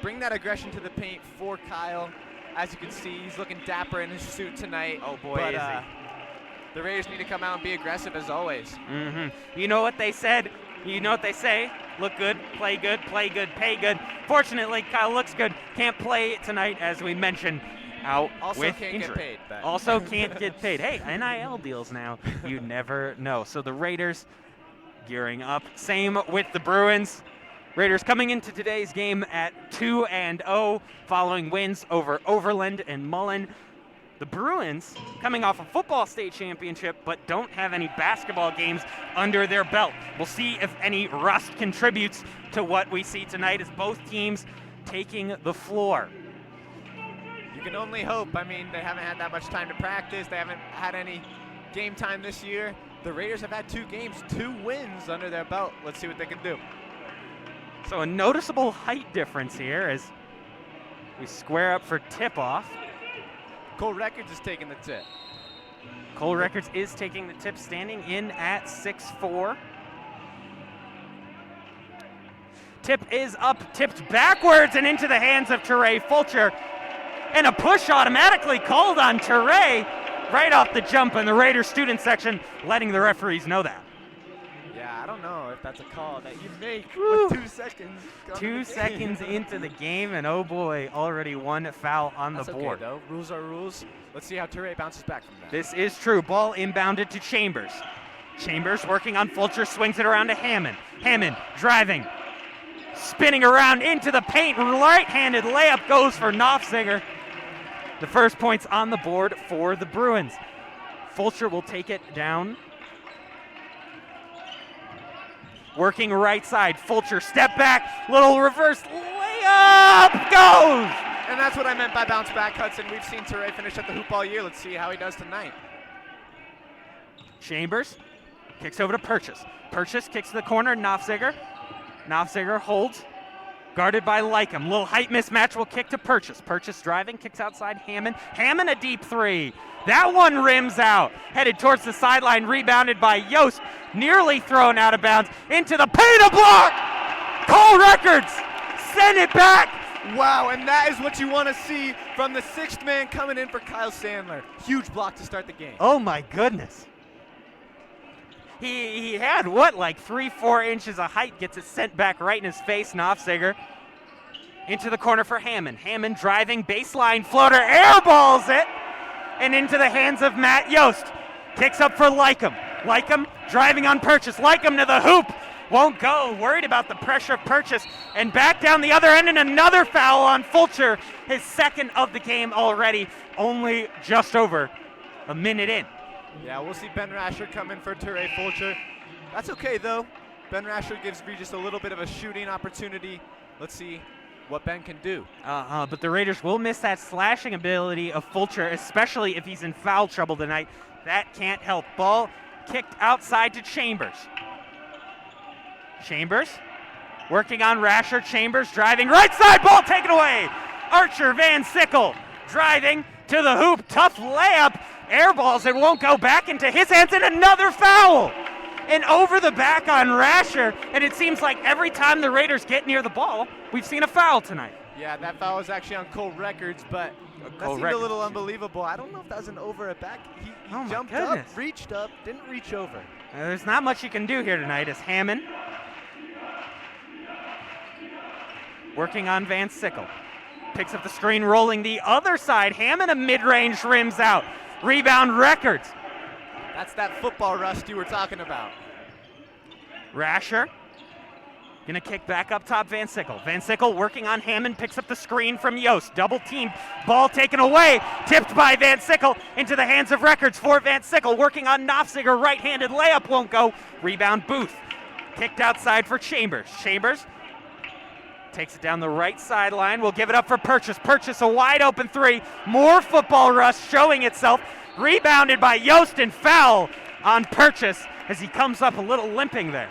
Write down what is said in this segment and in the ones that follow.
bring that aggression to the paint for Kyle. As you can see, he's looking dapper in his suit tonight. Oh boy, but, is he. The Raiders need to come out and be aggressive as always. You know what they said? You know what they say? Look good, pay good, pay good. Fortunately, Kyle looks good. Can't play tonight, as we mentioned, out Also with can't injury. get paid. But. Also can't get paid. Hey, NIL deals now. You never know. So the Raiders gearing up. Same with the Bruins. Raiders coming into today's game at 2-0 following wins over Overland and Mullen. The Bruins coming off a football state championship but don't have any basketball games under their belt. We'll see if any rust contributes to what we see tonight as both teams taking the floor. You can only hope. I mean, they haven't had that much time to practice. They haven't had any game time this year. The Raiders have had 2 games, 2 wins under their belt. Let's see what they can do. So a noticeable height difference here as we square up for tip-off. Cole Records is taking the tip. Cole Records is taking the tip, standing in at 6'4". Tip is up, tipped backwards and into the hands of Teray Fulcher. And a push automatically called on Teray right off the jump in the Raiders student section, letting the referees know that. Yeah, I don't know if that's a call that you make Woo. with 2 seconds. 2 seconds into the game, and oh boy, already 1 foul on That's the board. Okay, though. Rules are rules. Let's see how Teray bounces back from that. This is true. Ball inbounded to Chambers. Chambers working on Fulcher, swings it around to Hammond. Hammond driving, spinning around into the paint. Right-handed layup goes for Knopfziger. The first points on the board for the Bruins. Fulcher will take it down. Working right side, Fulcher, step back, little reverse layup, goes! And that's what I meant by bounce back, Hudson. We've seen Teray finish at the hoop all year. Let's see how he does tonight. Chambers kicks over to Purchase. Purchase kicks to the corner, Knopfziger. Knopfziger holds, guarded by Lycum. Little height mismatch will kick to Purchase. Purchase driving, kicks outside Hammond. Hammond a deep 3. That one rims out. Headed towards the sideline, rebounded by Yost. Nearly thrown out of bounds. Into the paint, a block! Cole Records send it back. Wow, and that is what you want to see from the 6th man coming in for Kyle Sandler. Huge block to start the game. Oh my goodness. He had what, like 3-4 inches of height, gets it sent back right in his face. Knopfziger into the corner for Hammond. Hammond driving, baseline floater, airballs it, and into the hands of Matt Yost. Kicks up for Lycum. Lycum driving on Purchase. Lycum to the hoop. Won't go. Worried about the pressure of Purchase. And back down the other end, and another foul on Fulcher. His 2nd of the game already. Only just over a minute in. Yeah, we'll see Ben Rasher come in for Teray Fulcher. That's okay, though. Ben Rasher gives Regis a little bit of a shooting opportunity. Let's see what Ben can do. But the Raiders will miss that slashing ability of Fulcher, especially if he's in foul trouble tonight. That can't help. Ball kicked outside to Chambers. Chambers working on Rasher. Chambers driving right side, ball taken away. Archer Van Sickle driving to the hoop. Tough layup. Airballs it, won't go back into his hands, and another foul. And over the back on Rasher. And it seems like every time the Raiders get near the ball, we've seen a foul tonight. Yeah, that foul was actually on Cole Records, but that seemed a little unbelievable. I don't know if that was an over or back. He jumped up, reached up, didn't reach over. There's not much you can do here tonight as Hammond working on Van Sickle. Picks up the screen, rolling the other side. Hammond a mid-range rims out. Rebound Records. That's that football rust you were talking about. Rasher gonna kick back up top, Van Sickle. Van Sickle working on Hammond, picks up the screen from Yost. Double teamed, ball taken away, tipped by Van Sickle into the hands of Records for Van Sickle. Working on Knopfziger, right-handed layup won't go. Rebound Booth. Kicked outside for Chambers. Chambers takes it down the right sideline. We'll give it up for Purchase. Purchase a wide open 3. More football rust showing itself. Rebounded by Yost and foul on Purchase as he comes up a little limping there.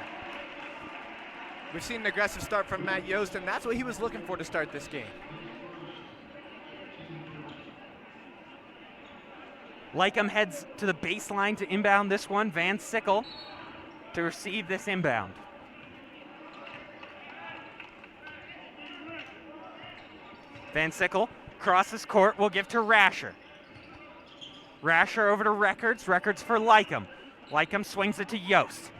We've seen an aggressive start from Matt Yost, and that's what he was looking for to start this game. Lycum heads to the baseline to inbound this one. Van Sickle to receive this inbound. Van Sickle crosses court, will give to Rasher. Rasher over to Records. Records for Lycum. Lycum swings it to Yost.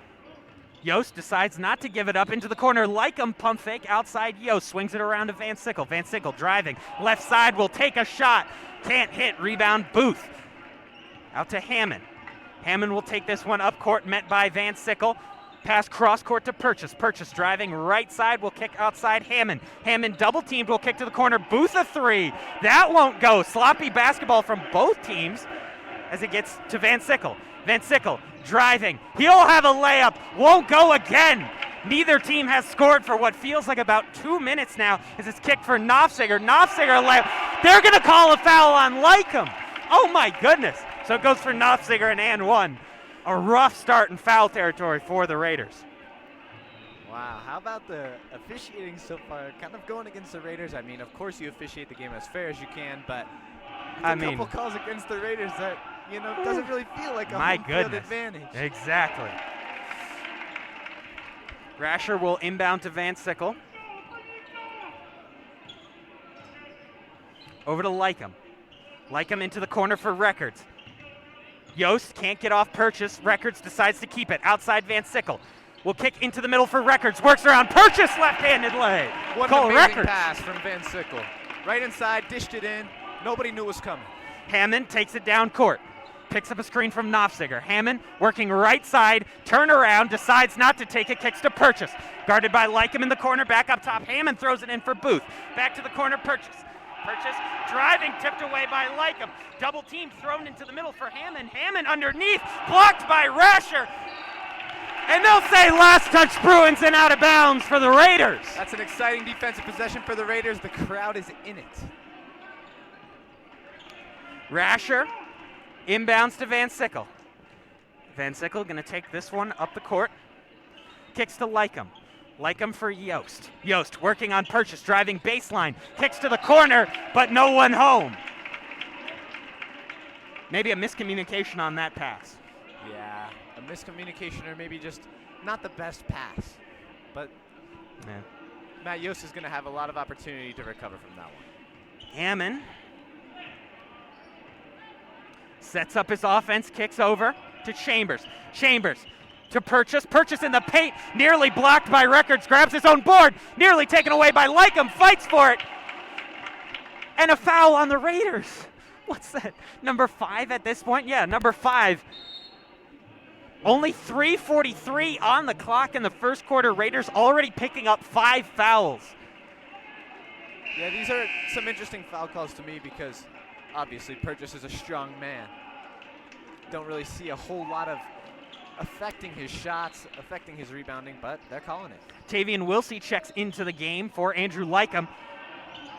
Yost decides not to give it up into the corner. Lycum pump fake outside Yost. Swings it around to Van Sickle. Van Sickle driving. Left side will take a shot. Can't hit. Rebound Booth. Out to Hammond. Hammond will take this one up court, met by Van Sickle. Pass cross court to Purchase. Purchase driving right side will kick outside Hammond. Hammond double teamed will kick to the corner. Booth a three. That won't go. Sloppy basketball from both teams as it gets to Van Sickle. Van Sickle driving. He'll have a layup. Won't go again. Neither team has scored for what feels like about 2 minutes now as it's kicked for Knopfsiger. Knopfsiger layup. They're going to call a foul on Lycum. Oh my goodness. So it goes for Knopfsiger and one. A rough start in foul territory for the Raiders. Wow, how about the officiating so far? Kind of going against the Raiders. I mean, of course you officiate the game as fair as you can, but a couple calls against the Raiders that, doesn't really feel like a home field advantage. Exactly. Rasher will inbound to Van Sickle. Over to Lycum. Lycum into the corner for Records. Yost can't get off Purchase. Records decides to keep it. Outside Van Sickle. Will kick into the middle for Records. Works around Purchase. Left-handed lay. What an amazing pass from Van Sickle. Right inside, dished it in. Nobody knew it was coming. Hammond takes it down court. Picks up a screen from Knopfsiger. Hammond working right side. Turn around. Decides not to take it. Kicks to Purchase. Guarded by Lycum in the corner. Back up top. Hammond throws it in for Booth. Back to the corner. Purchase. Purchase driving, tipped away by Lycum. Double team thrown into the middle for Hammond. Hammond underneath, blocked by Rasher. And they'll say last touch Bruins and out of bounds for the Raiders. That's an exciting defensive possession for the Raiders. The crowd is in it. Rasher inbounds to Van Sickle. Van Sickle going to take this one up the court. Kicks to Lycum. Lycum for Yost. Yost working on Purchase, driving baseline. Kicks to the corner, but no one home. Maybe a miscommunication on that pass. Yeah, a miscommunication or maybe just not the best pass. But Matt Yost is going to have a lot of opportunity to recover from that one. Hammond sets up his offense, kicks over to Chambers. Chambers to Purchase. Purchase in the paint, nearly blocked by Records, grabs his own board, nearly taken away by Lycum, fights for it. And a foul on the Raiders. What's that? Number 5 at this point? Yeah, number 5. Only 3:43 on the clock in the first quarter. Raiders already picking up 5 fouls. Yeah, these are some interesting foul calls to me because obviously Purchase is a strong man. Don't really see a whole lot of affecting his shots, affecting his rebounding, but they're calling it. Tavian Wilsey checks into the game for Andrew Lycum.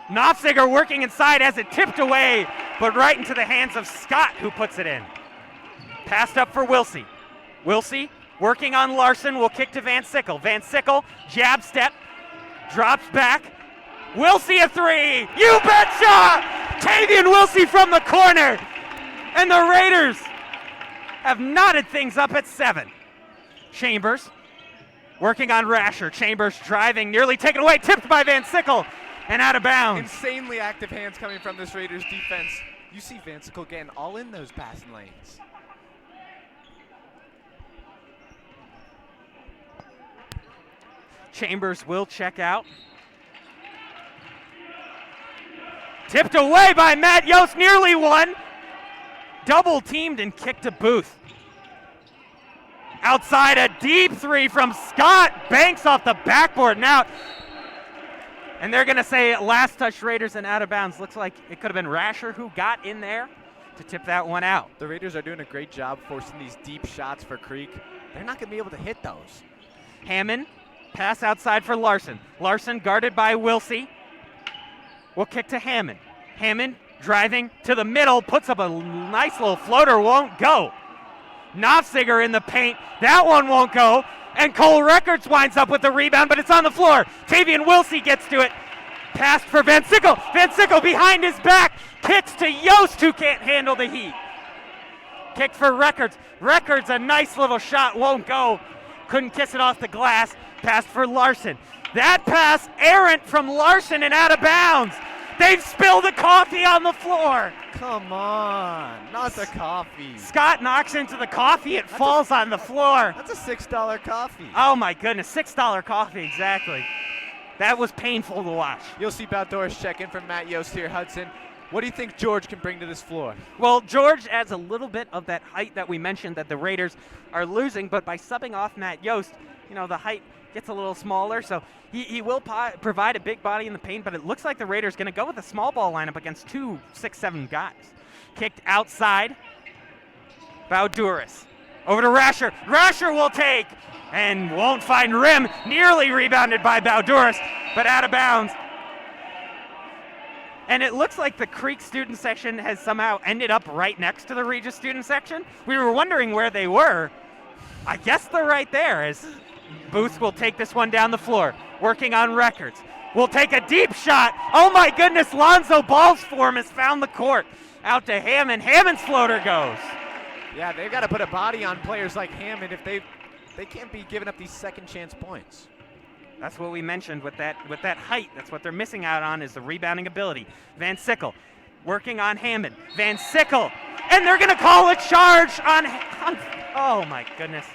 Knopfsiger working inside, has it tipped away, but right into the hands of Scott, who puts it in. Passed up for Wilsey. Wilsey working on Larson, will kick to Van Sickle. Van Sickle, jab step, drops back. Wilsey a three, you betcha! Tavian Wilsey from the corner, and the Raiders have knotted things up at 7. Chambers working on Rasher. Chambers driving, nearly taken away, tipped by Van Sickle, and out of bounds. Insanely active hands coming from this Raiders defense. You see Van Sickle getting all in those passing lanes. Chambers will check out. Tipped away by Matt Yost, nearly one. Double teamed and kicked to Booth. Outside, a deep three from Scott. Banks off the backboard now. And they're going to say last touch Raiders and out of bounds. Looks like it could have been Rasher who got in there to tip that one out. The Raiders are doing a great job forcing these deep shots for Creek. They're not going to be able to hit those. Hammond, pass outside for Larson. Larson guarded by Wilsey. Will kick to Hammond. Hammond driving to the middle, puts up a nice little floater, won't go. Knopfsiger in the paint, that one won't go. And Cole Records winds up with the rebound, but it's on the floor. Tavian Wilsey gets to it. Passed for Van Sickle. Van Sickle behind his back, kicks to Yost, who can't handle the heat. Kick for Records. Records, a nice little shot, won't go. Couldn't kiss it off the glass. Passed for Larson. That pass errant from Larson and out of bounds. They've spilled the coffee on the floor. Come on, not the coffee. Scott knocks into the coffee. It falls on the floor. That's a $6 coffee. Oh my goodness, $6 coffee, exactly. That was painful to watch. You'll see Baldorus check in from Matt Yost here, Hudson. What do you think George can bring to this floor? Well, George adds a little bit of that height that we mentioned that the Raiders are losing, but by subbing off Matt Yost, the height gets a little smaller, so he will provide a big body in the paint, but it looks like the Raiders going to go with a small ball lineup against 2 6'7" guys. Kicked outside. Baldorus. Over to Rasher. Rasher will take and won't find rim. Nearly rebounded by Baldorus, but out of bounds. And it looks like the Creek student section has somehow ended up right next to the Regis student section. We were wondering where they were. I guess they're right there, as Booth will take this one down the floor, working on records. Will take a deep shot. Oh my goodness, Lonzo Ball's form has found the court. Out to Hammond. Hammond's floater goes. Yeah, they've got to put a body on players like Hammond if they can't be giving up these second chance points. That's what we mentioned with that height. That's what they're missing out on, is the rebounding ability. Van Sickle working on Hammond. Van Sickle, and they're going to call a charge on oh my goodness.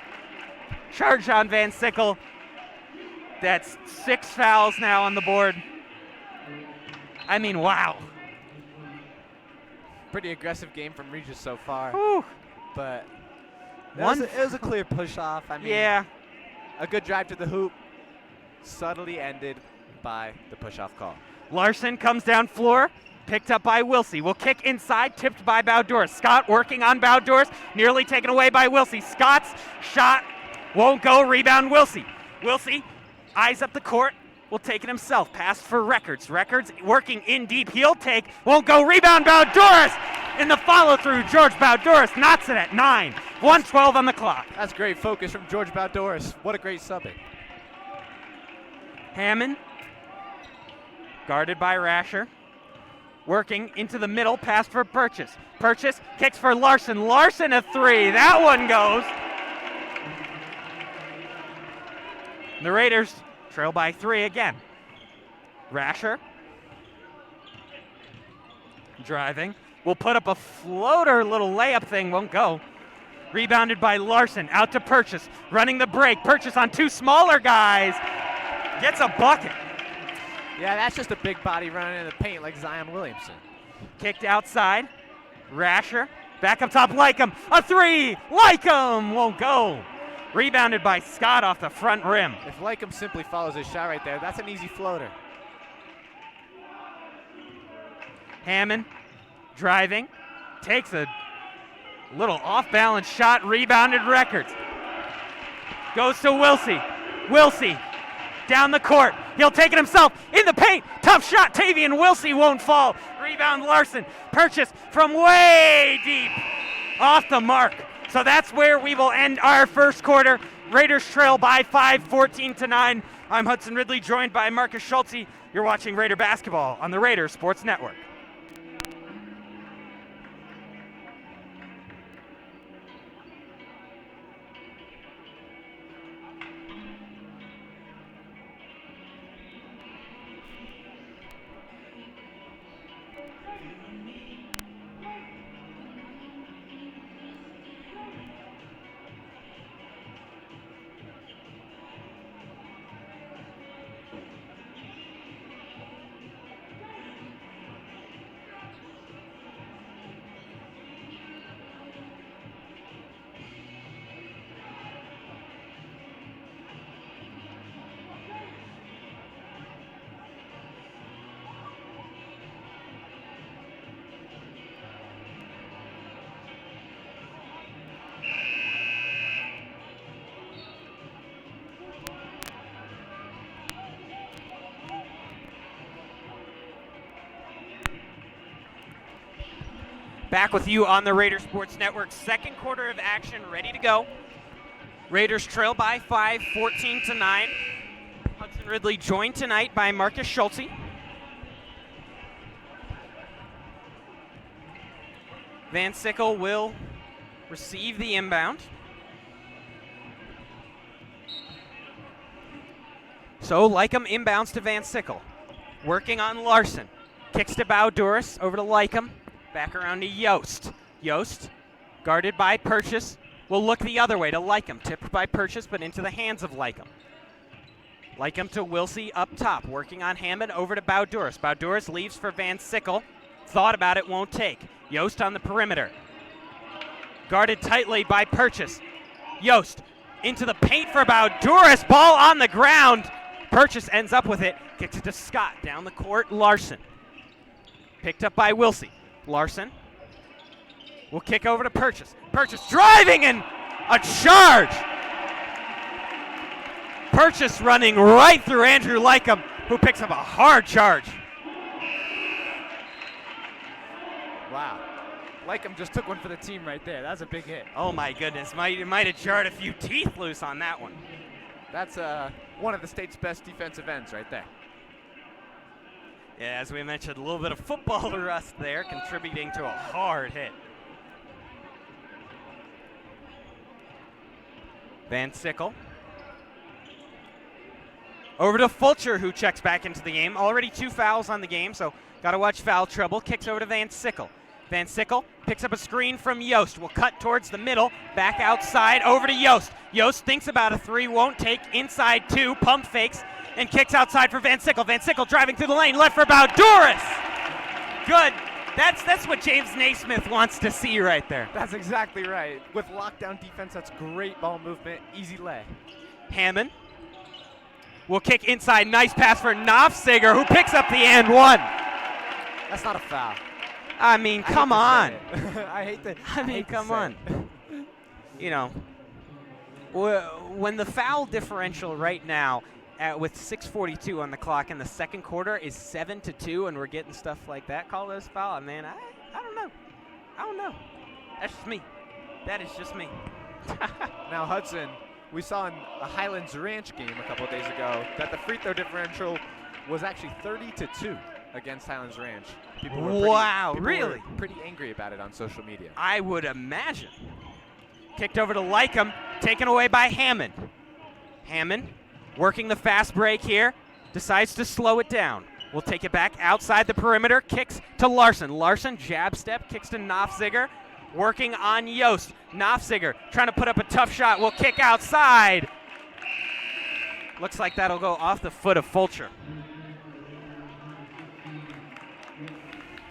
Charge on Van Sickle. That's 6 fouls now on the board. I mean, wow. Pretty aggressive game from Regis so far. Whew. But it was a clear push off. I mean, yeah. A good drive to the hoop. Subtly ended by the push-off call. Larson comes down floor, picked up by Wilsey. Will kick inside, tipped by Baldorus. Scott working on Baldorus, nearly taken away by Wilsey. Scott's shot won't go, rebound Wilsey. Wilsey eyes up the court, will take it himself. Pass for Records. Records working in deep, he'll take, won't go, rebound Baldorus. In the follow-through, George Baldorus knots it at 9. 1:12 on the clock. That's great focus from George Baldorus. What a great subbing. Hammond, guarded by Rasher, working into the middle, pass for Purchase. Purchase kicks for Larson. Larson a 3. That one goes. The Raiders trail by 3 again. Rasher driving. Will put up a floater, little layup thing, won't go. Rebounded by Larson, out to Purchase, running the break. Purchase on 2 smaller guys. Gets a bucket. Yeah, that's just a big body running in the paint like Zion Williamson. Kicked outside. Rasher. Back up top, Lycum. A 3. Lycum won't go. Rebounded by Scott off the front rim. If Lycum simply follows his shot right there, that's an easy floater. Hammond driving. Takes a little off-balance shot. Rebounded Records. Goes to Wilsey. Wilsey. Down the court. He'll take it himself. In the paint. Tough shot. Tavian Wilsey won't fall. Rebound Larson. Purchase from way deep. Off the mark. So that's where we will end our first quarter. Raiders trail by 5, 14-9. I'm Hudson Ridley, joined by Marcus Schultze. You're watching Raider basketball on the Raiders Sports Network. Back with you on the Raider Sports Network. Second quarter of action ready to go. Raiders trail by 5, 14-9. Hudson Ridley joined tonight by Marcus Schultze. Van Sickle will receive the inbound. So Lycum inbounds to Van Sickle. Working on Larson. Kicks to Bowduris, over to Lycum. Back around to Yost. Yost, guarded by Purchase, will look the other way to Lycum. Tipped by Purchase, but into the hands of Lycum. Lycum to Wilsey up top, working on Hammond, over to Bowduris. Bowduris leaves for Van Sickle. Thought about it, won't take. Yost on the perimeter. Guarded tightly by Purchase. Yost into the paint for Bowduris. Ball on the ground. Purchase ends up with it. Kicks it to Scott. Down the court, Larson. Picked up by Wilsey. Larson will kick over to Purchase. Purchase driving and a charge. Purchase running right through Andrew Lycum, who picks up a hard charge. Wow. Lycum just took one for the team right there. That's a big hit. Oh my goodness, might have jarred a few teeth loose on that one. That's one of the state's best defensive ends right there. Yeah, as we mentioned, a little bit of football rust there, contributing to a hard hit. Van Sickle. Over to Fulcher, who checks back into the game. Already 2 fouls on the game, so got to watch foul trouble. Kicks over to Van Sickle. Van Sickle picks up a screen from Yost. Will cut towards the middle, back outside, over to Yost. Yost thinks about a 3, won't take. Inside 2, pump fakes, and kicks outside for Van Sickle. Van Sickle driving through the lane, left for Bowduris. Good. That's what James Naismith wants to see right there. That's exactly right. With lockdown defense, that's great ball movement, easy lay. Hammond will kick inside. Nice pass for Knopfsiger, who picks up the and one. That's not a foul. I mean, come on. I hate to. I mean, come on. You know, when the foul differential right now, with 6:42 on the clock in the second quarter, is 7-2, and we're getting stuff like that called as foul, man, I don't know. I don't know. That's just me. That is just me. Now, Hudson, we saw in the Highlands Ranch game a couple of days ago that the free throw differential was actually 30-2 against Highlands Ranch. People were really? Pretty angry about it on social media. I would imagine. Kicked over to Lycum, taken away by Hammond. Hammond working the fast break here, decides to slow it down. We'll take it back outside the perimeter, kicks to Larson. Larson, jab step, kicks to Knopfsiger, working on Yost. Knopfsiger trying to put up a tough shot, will kick outside. Looks like that'll go off the foot of Fulcher.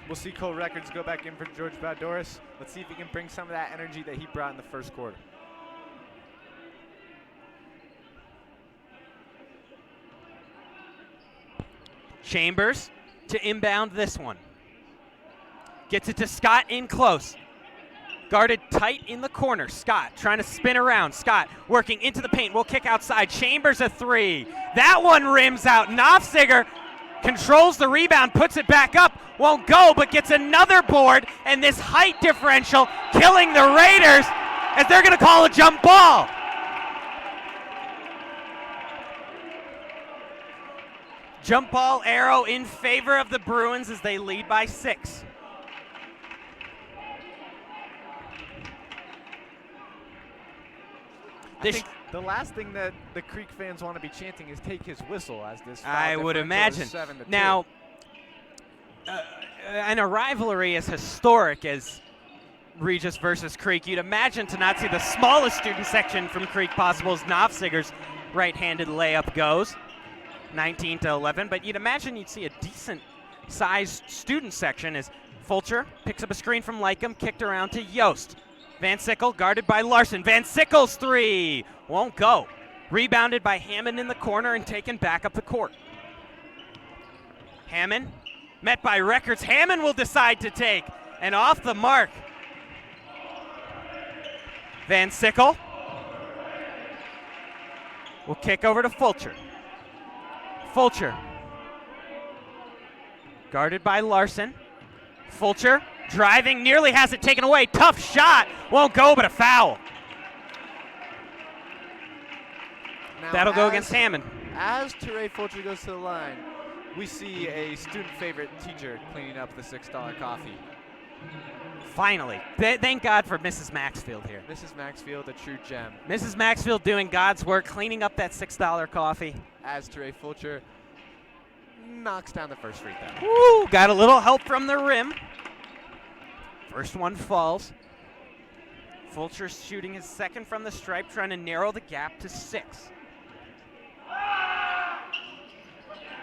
We'll see Cole Records go back in for George Bowduris. Let's see if he can bring some of that energy that he brought in the first quarter. Chambers to inbound this one. Gets it to Scott in close. Guarded tight in the corner. Scott trying to spin around. Scott working into the paint. Will kick outside. Chambers a 3. That one rims out. Knopfsiger controls the rebound, puts it back up. Won't go, but gets another board. And this height differential killing the Raiders as they're going to call a jump ball. Jump ball arrow in favor of the Bruins as they lead by 6. I think the last thing that the Creek fans want to be chanting is "take his whistle" as this. I would imagine. 7-2. Now, in a rivalry as historic as Regis versus Creek, you'd imagine to not see the smallest student section from Creek possible as Knopfsiger's right-handed layup goes, 19-11. But you'd imagine you'd see a decent-sized student section as Fulcher picks up a screen from Lycum, kicked around to Yost. Van Sickle guarded by Larson. Van Sickle's 3 won't go. Rebounded by Hammond in the corner and taken back up the court. Hammond met by Records. Hammond will decide to take, and off the mark. Van Sickle will kick over to Fulcher. Fulcher guarded by Larson. Fulcher driving, nearly has it taken away. Tough shot, won't go, but a foul. Now, that'll go against Hammond. As Teray Fulcher goes to the line, we see a student favorite teacher cleaning up the $6 coffee. Finally. Thank God for Mrs. Maxfield here. Mrs. Maxfield, a true gem. Mrs. Maxfield doing God's work, cleaning up that $6 coffee. As Teray Fulcher knocks down the first free throw. Woo, got a little help from the rim. First one falls. Fulcher shooting his second from the stripe, trying to narrow the gap to 6.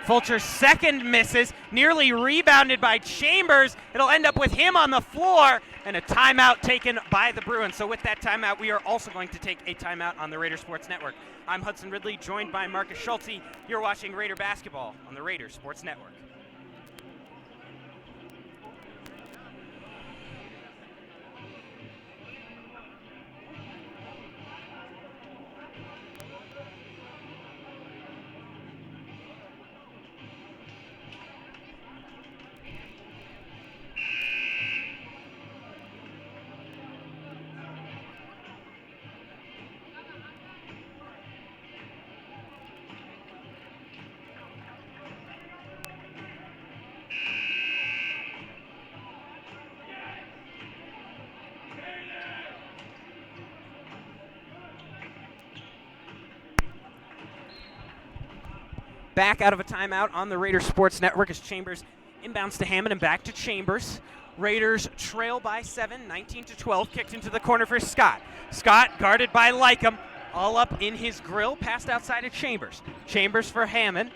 Fulcher's second misses, nearly rebounded by Chambers. It'll end up with him on the floor, and a timeout taken by the Bruins. So with that timeout, we are also going to take a timeout on the Raider Sports Network. I'm Hudson Ridley, joined by Marcus Schulte. You're watching Raider basketball on the Raider Sports Network. Back out of a timeout on the Raider Sports Network as Chambers inbounds to Hammond and back to Chambers. Raiders trail by 7, 19-12, kicked into the corner for Scott. Scott guarded by Lycum, all up in his grill, passed outside of Chambers. Chambers for Hammond.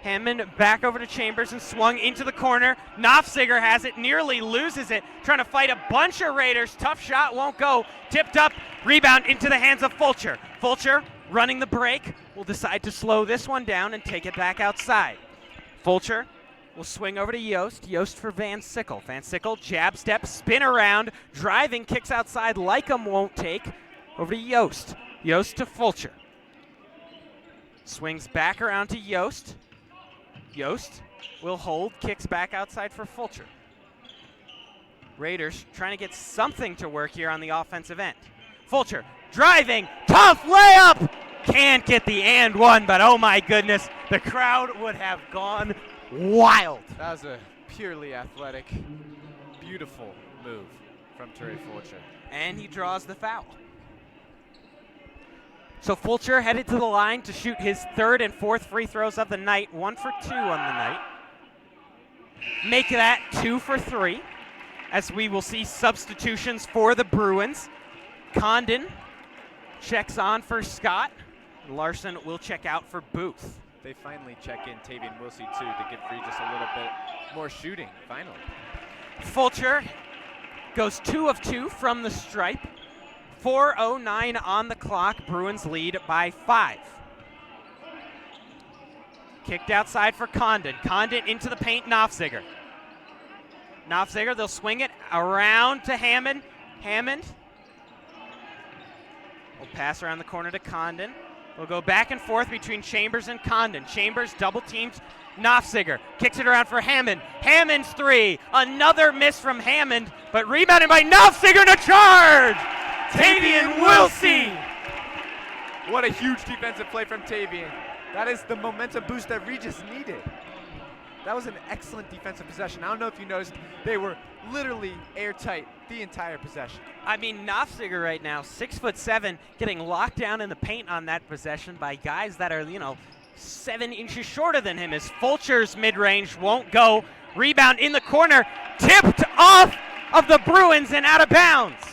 Hammond back over to Chambers and swung into the corner. Knopfziger has it, nearly loses it, trying to fight a bunch of Raiders. Tough shot, won't go. Tipped up, rebound into the hands of Fulcher. Fulcher running the break, will decide to slow this one down and take it back outside. Fulcher will swing over to Yost. Yost for Van Sickle. Van Sickle, jab step, spin around, driving, kicks outside. Lycum won't take. Over to Yost. Yost to Fulcher. Swings back around to Yost. Yost will hold, kicks back outside for Fulcher. Raiders trying to get something to work here on the offensive end. Fulcher driving, tough layup! Can't get the and one, but oh my goodness, the crowd would have gone wild. That was a purely athletic, beautiful move from Terry Fulcher. And he draws the foul. So Fulcher headed to the line to shoot his third and fourth free throws of the night, 1 for 2 on the night. Make that 2 for 3, as we will see substitutions for the Bruins. Condon checks on for Scott. Larson will check out for Booth. They finally check in Tavian Wilsey, too, to give Regis a little bit more shooting, finally. Fulcher goes 2 of 2 from the stripe. 4:09 on the clock. Bruins lead by 5. Kicked outside for Condon. Condon into the paint, Knopfziger. Knopfziger, they'll swing it around to Hammond. Hammond will pass around the corner to Condon. We'll go back and forth between Chambers and Condon. Chambers double teams Knopfziger. Kicks it around for Hammond. Hammond's 3. Another miss from Hammond, but rebounded by Knopfziger and a charge! Tavian Wilsey! What a huge defensive play from Tavian. That is the momentum boost that Regis needed. That was an excellent defensive possession. I don't know if you noticed, they were literally airtight the entire possession. I mean, Knopfziger right now, 6'7", getting locked down in the paint on that possession by guys that are, 7 inches shorter than him. As Fulcher's mid-range won't go. Rebound in the corner, tipped off of the Bruins and out of bounds.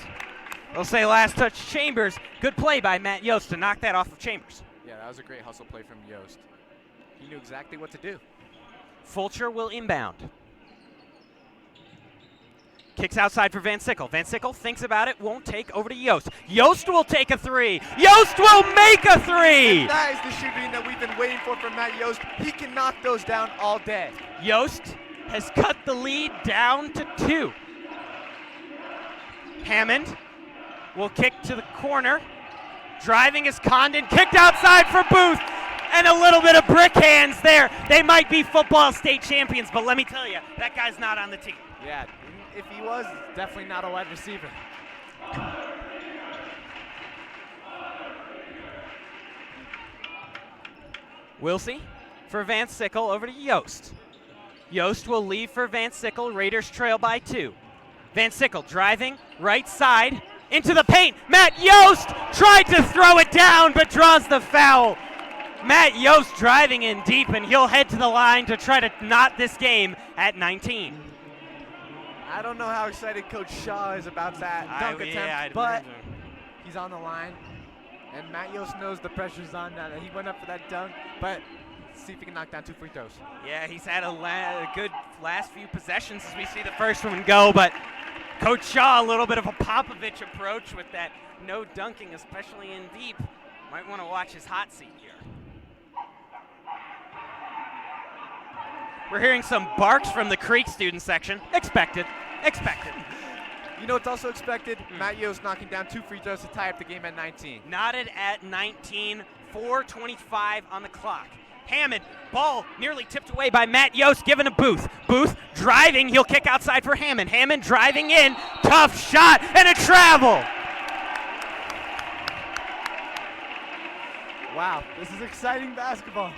They'll say last touch Chambers. Good play by Matt Yost to knock that off of Chambers. Yeah, that was a great hustle play from Yost. He knew exactly what to do. Fulcher will inbound. Kicks outside for Van Sickle. Van Sickle thinks about it, won't take, over to Yost. Yost will take a 3. Yost will make a 3! And that is the shooting that we've been waiting for from Matt Yost. He can knock those down all day. Yost has cut the lead down to 2. Hammond will kick to the corner. Driving is Condon, kicked outside for Booth. And a little bit of brick hands there. They might be football state champions, but let me tell you, that guy's not on the team. Yeah, if he was, definitely not a wide receiver. Wilsey for Van Sickle, over to Yost. Yost will leave for Van Sickle. Raiders trail by 2. Van Sickle driving, right side, into the paint. Matt Yost tried to throw it down, but draws the foul. Matt Yost driving in deep, and he'll head to the line to try to knot this game at 19. I don't know how excited Coach Shaw is about that dunk attempt, but he's on the line. And Matt Yost knows the pressure's on now. He went up for that dunk, but see if he can knock down 2 free throws. Yeah, he's had a good last few possessions as we see the first one go, but Coach Shaw, a little bit of a Popovich approach with that no dunking, especially in deep. Might want to watch his hot seat here. We're hearing some barks from the Creek student section. Expected. You know what's also expected? Matt Yost knocking down 2 free throws to tie up the game at 19. Knotted at 19, 4:25 on the clock. Hammond, ball nearly tipped away by Matt Yost, given to Booth. Booth driving, he'll kick outside for Hammond. Hammond driving in, tough shot, and a travel. Wow, this is exciting basketball.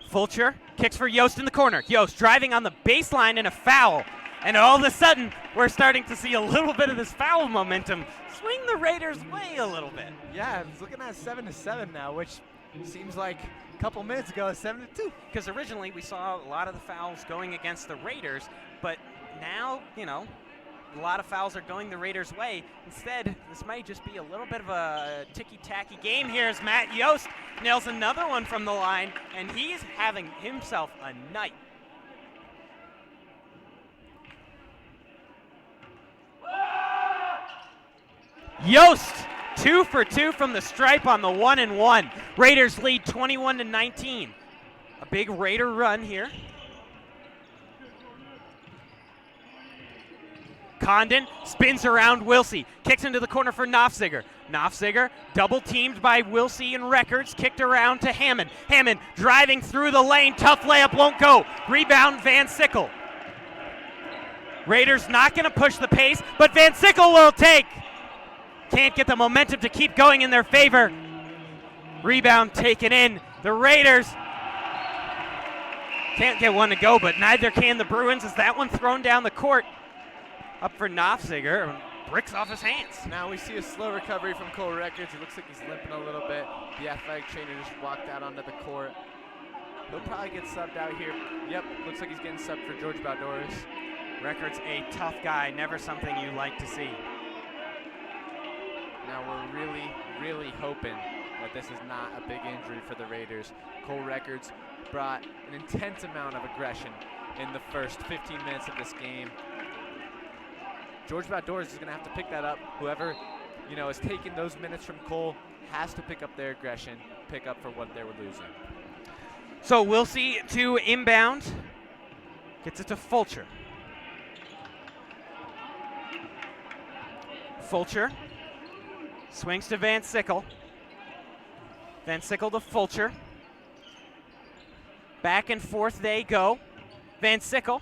Fulcher kicks for Yost in the corner. Yost driving on the baseline and a foul. And all of a sudden, we're starting to see a little bit of this foul momentum swing the Raiders' way a little bit. Yeah, it's looking at 7-7 now, which seems like a couple minutes ago, 7-2. Because originally we saw a lot of the fouls going against the Raiders, but now, a lot of fouls are going the Raiders' way. Instead, this might just be a little bit of a ticky-tacky game here as Matt Yost nails another one from the line, and he's having himself a night. Yost, 2 for 2 from the stripe on the 1-and-1. Raiders lead 21-19. A big Raider run here. Condon spins around Wilsey, kicks into the corner for Nofziger. Nofziger double teamed by Wilsey and Records, kicked around to Hammond. Hammond driving through the lane, tough layup, won't go. Rebound Van Sickle. Raiders not going to push the pace, but Van Sickle will take. Can't get the momentum to keep going in their favor. Rebound taken in. The Raiders can't get one to go, but neither can the Bruins as that one thrown down the court. Up for Nofziger, bricks off his hands. Now we see a slow recovery from Cole Records. It looks like he's limping a little bit. The athletic trainer just walked out onto the court. He'll probably get subbed out here. Yep, looks like he's getting subbed for George Baldoris. Records a tough guy, never something you like to see. Now we're really hoping that this is not a big injury for the Raiders. Cole Records brought an intense amount of aggression in the first 15 minutes of this game. George Baldoris is going to have to pick that up. Whoever, is taking those minutes from Cole has to pick up their aggression, pick up for what they were losing. So we'll see to inbound. Gets it to Fulcher. Fulcher swings to Van Sickle. Van Sickle to Fulcher. Back and forth they go. Van Sickle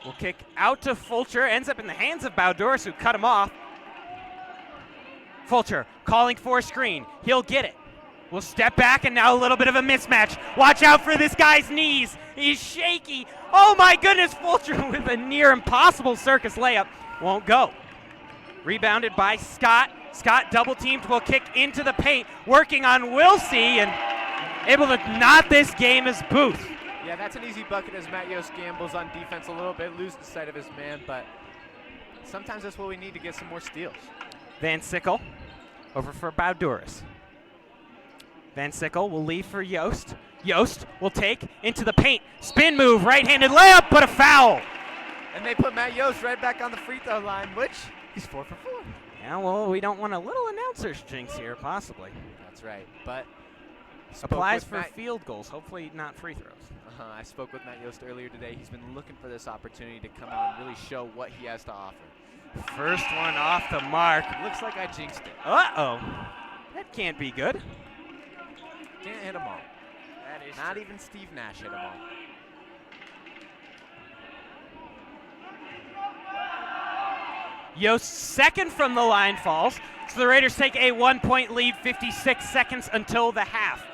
will kick out to Fulcher, ends up in the hands of Baldoris, who cut him off. Fulcher calling for a screen. He'll get it. Will step back, and now a little bit of a mismatch. Watch out for this guy's knees. He's shaky. Oh my goodness, Fulcher with a near impossible circus layup. Won't go. Rebounded by Scott. Scott double teamed, will kick into the paint, working on Wilsey, and able to knot this game is Booth. Yeah, that's an easy bucket as Matt Yost gambles on defense a little bit, loses sight of his man, but sometimes that's what we need to get some more steals. Van Sickle over for Baldoris. Van Sickle will leave for Yost. Yost will take into the paint. Spin move, right-handed layup, but a foul. And they put Matt Yost right back on the free throw line, which he's 4 for 4. Yeah, well, we don't want a little announcer's jinx here, possibly. That's right, but applies for field goals, hopefully not free throws. I spoke with Matt Yost earlier today. He's been looking for this opportunity to come out and really show what he has to offer. First one off the mark. Looks like I jinxed it. Uh-oh. That can't be good. Can't hit them all. That is Not true. even Steve Nash hit them all. Yost's second from the line falls, so the Raiders take a 1-point lead, 56 seconds until the half.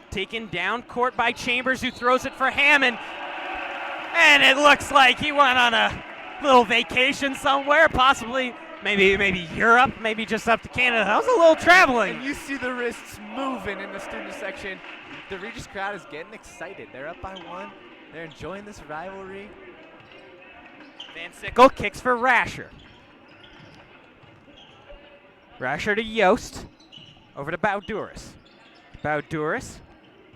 Taken down court by Chambers, who throws it for Hammond. And it looks like he went on a little vacation somewhere, possibly maybe Europe, maybe just up to Canada. That was a little traveling. And you see the wrists moving in the student section. The Regis crowd is getting excited. They're up by 1. They're enjoying this rivalry. Van Sickle kicks for Rasher. Rasher to Yost. Over to Bowduris. Bowduris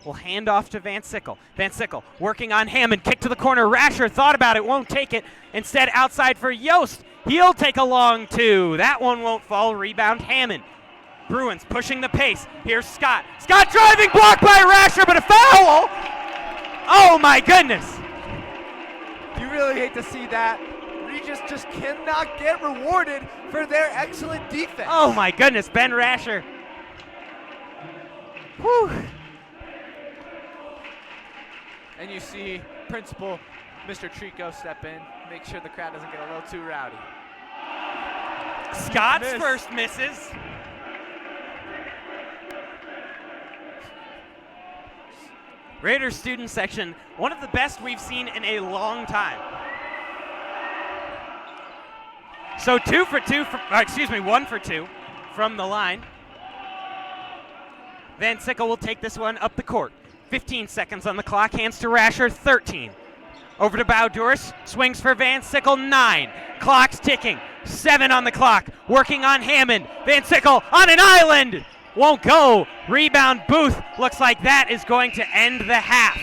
will hand off to Van Sickle. Van Sickle working on Hammond. Kick to the corner. Rasher thought about it, won't take it. Instead, outside for Yost. He'll take a long 2. That one won't fall. Rebound Hammond. Bruins pushing the pace. Here's Scott. Scott driving, blocked by Rasher, but a foul! Oh my goodness! You really hate to see that. Regis just cannot get rewarded for their excellent defense. Oh my goodness, Ben Rasher. Whew. And you see Principal Mr. Trico step in, make sure the crowd doesn't get a little too rowdy. Scott's first misses. Raiders student section, one of the best we've seen in a long time. So 1 for 2 from the line. Van Sickle will take this one up the court. 15 seconds on the clock, hands to Rasher, 13. Over to Bowduris, swings for Van Sickle, 9. Clock's ticking, 7 on the clock, working on Hammond. Van Sickle on an island, won't go. Rebound Booth, looks like that is going to end the half.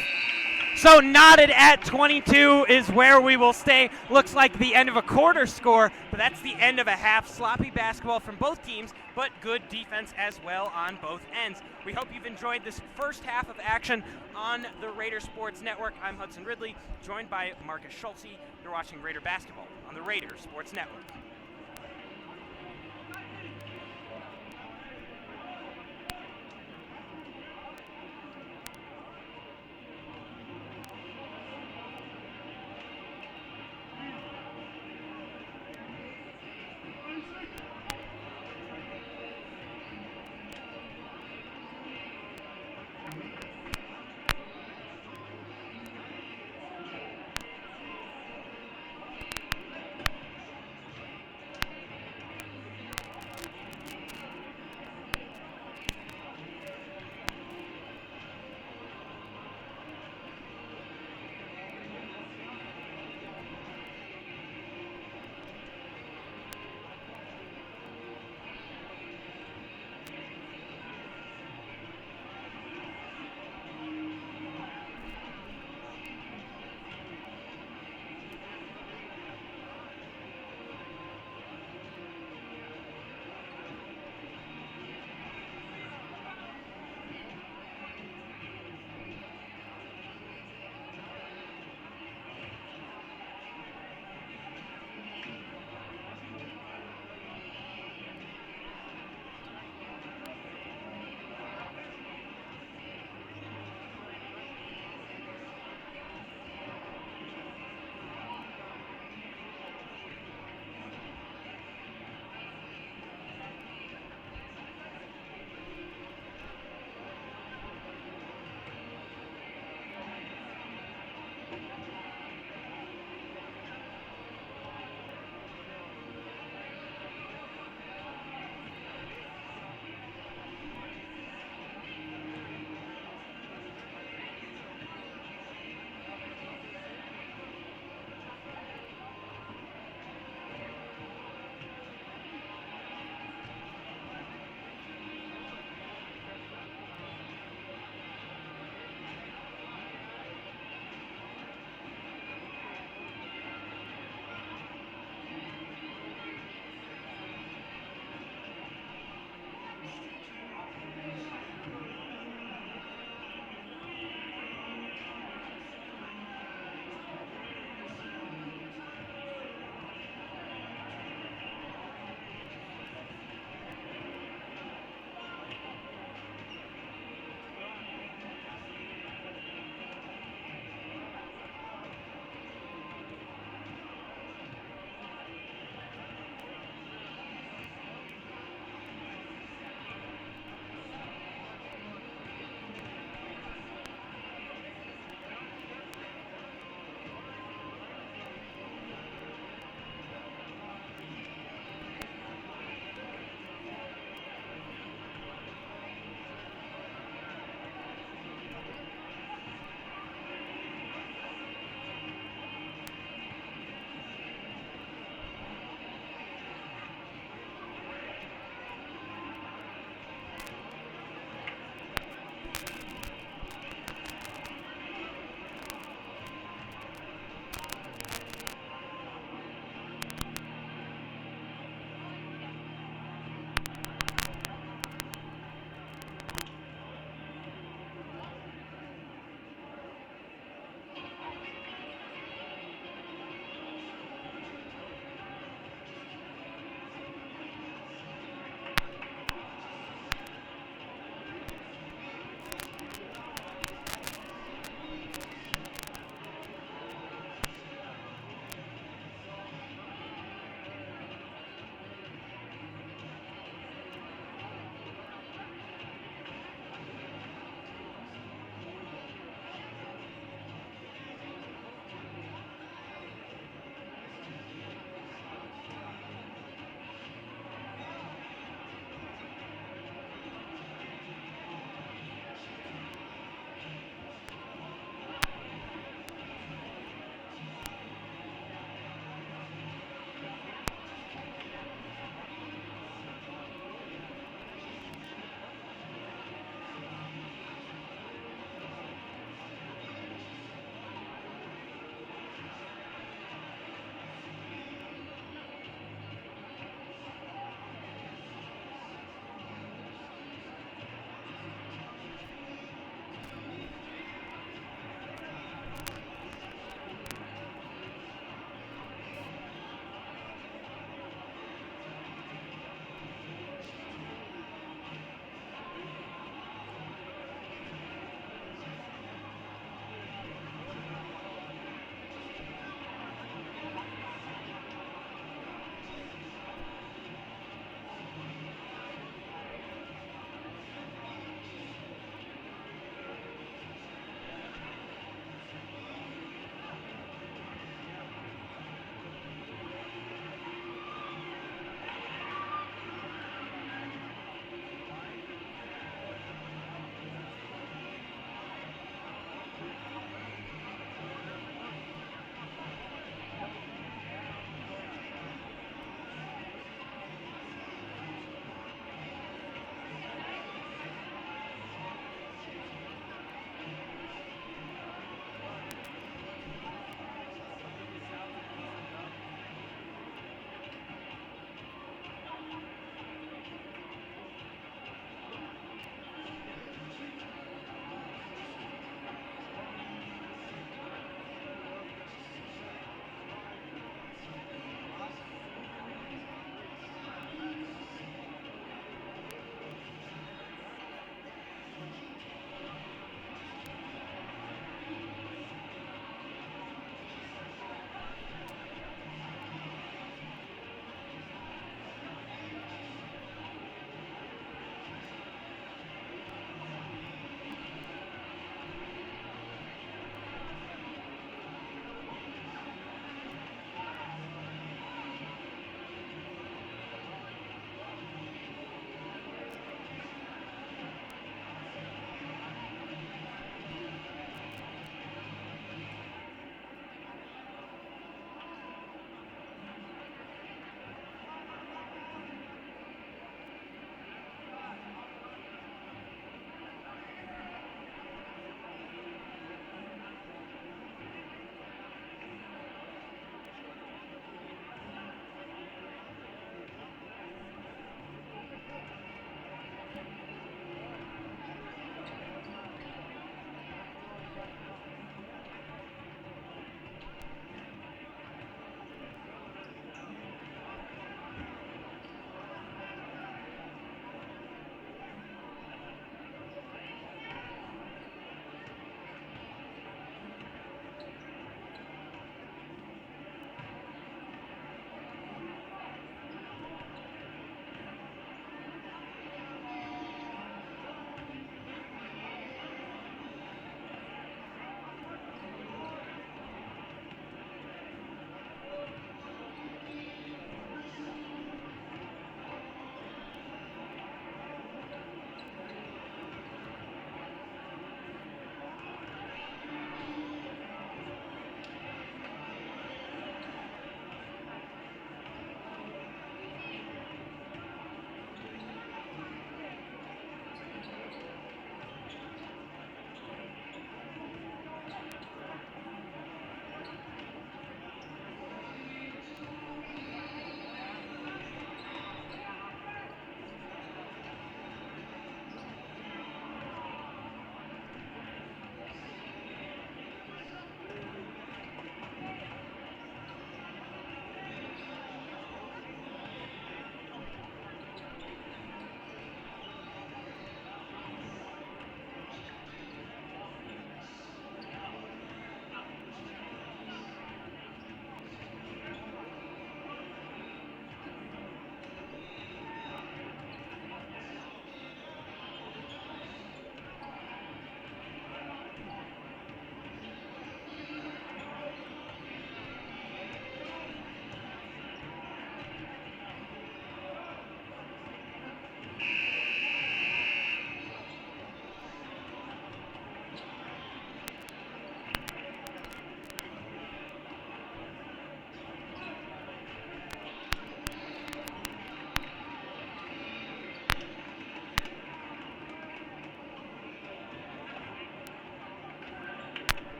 So knotted at 22 is where we will stay. Looks like the end of a quarter score, but that's the end of a half. Sloppy basketball from both teams, but good defense as well on both ends. We hope you've enjoyed this first half of action on the Raider Sports Network. I'm Hudson Ridley, joined by Marcus Schulze. You're watching Raider Basketball on the Raider Sports Network.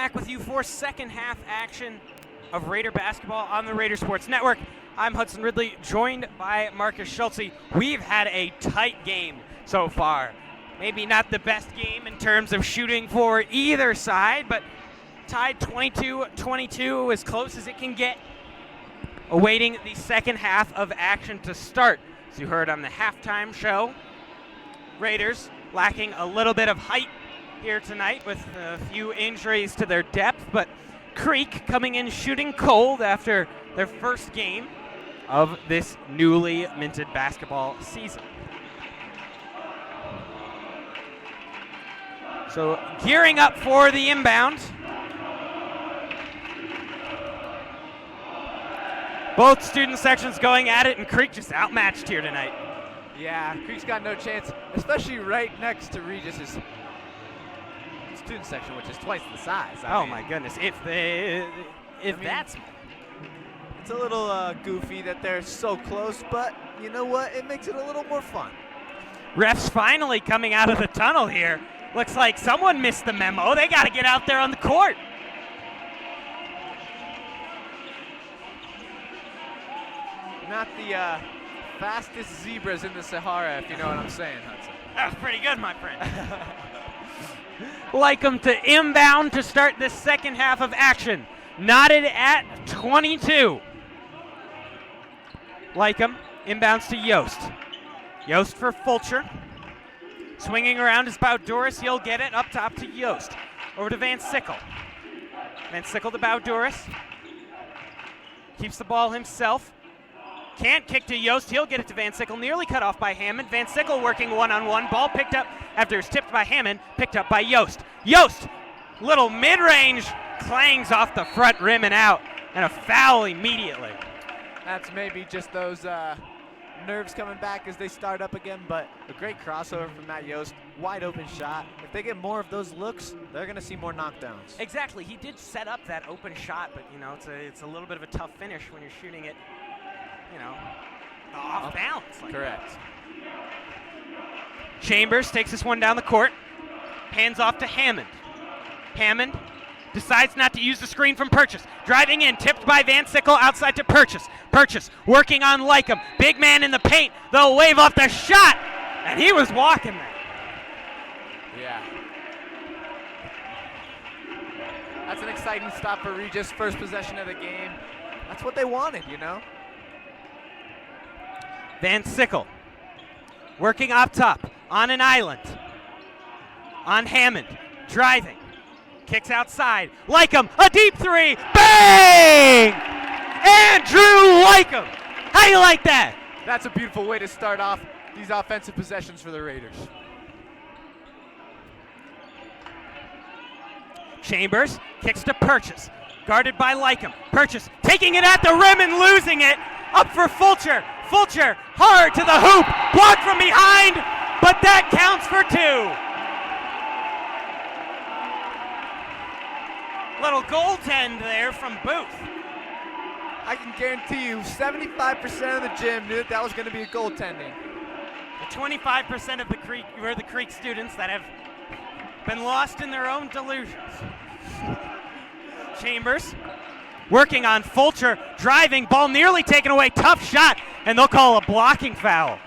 back with you for second half action of Raider basketball on the Raider Sports Network. I'm Hudson Ridley, joined by Marcus Schultze. We've had a tight game so far. Maybe not the best game in terms of shooting for either side, but tied 22-22, as close as it can get. Awaiting the second half of action to start. As you heard on the halftime show, Raiders lacking a little bit of height here tonight with a few injuries to their depth, but Creek coming in shooting cold after their first game of this newly minted basketball season. So gearing up for the inbound. Both student sections going at it, and Creek just outmatched here tonight. Yeah, Creek's got no chance, especially right next to Regis's student section, which is twice the size. I mean, My goodness, if that's... It's a little goofy that they're so close, but you know what? It makes it a little more fun. Refs finally coming out of the tunnel here. Looks like someone missed the memo. They got to get out there on the court. Not the fastest zebras in the Sahara, if you know what I'm saying, Hudson. That was pretty good, my friend. Like them to inbound to start this second half of action. Knotted at 22. Like them, inbounds to Yost. Yost for Fulcher. Swinging around is Bowduris. He'll get it up top to Yost. Over to Van Sickle. Van Sickle to Bowduris. Keeps the ball himself. Can't kick to Yost. He'll get it to Van Sickle. Nearly cut off by Hammond. Van Sickle working one-on-one. Ball picked up after it's tipped by Hammond. Picked up by Yost. Yost, little mid-range, clangs off the front rim and out. And a foul immediately. That's maybe just those nerves coming back as they start up again, but a great crossover from Matt Yost. Wide open shot. If they get more of those looks, they're going to see more knockdowns. Exactly. He did set up that open shot, but, it's a little bit of a tough finish when you're shooting it, off balance. Correct. Chambers takes this one down the court. Hands off to Hammond. Hammond decides not to use the screen from Purchase. Driving in, tipped by Van Sickle, outside to Purchase. Purchase working on Lycum. Big man in the paint. They'll wave off the shot. And he was walking there. Yeah. That's an exciting stop for Regis. First possession of the game. That's what they wanted, Van Sickle working up top on an island. On Hammond. Driving. Kicks outside. Lycum, a deep three. Bang! Andrew Lycum. How do you like that? That's a beautiful way to start off these offensive possessions for the Raiders. Chambers kicks to Purchase. Guarded by Lycum. Purchase taking it at the rim and losing it. Up for Fulcher. Fulcher hard to the hoop. Blocked from behind, but that counts for two. Little goaltend there from Booth. I can guarantee you 75% of the gym knew that was going to be a goaltending. The 25% of the Creek students that have been lost in their own delusions. Chambers working on Fulcher, driving, ball nearly taken away, tough shot, and they'll call a blocking foul.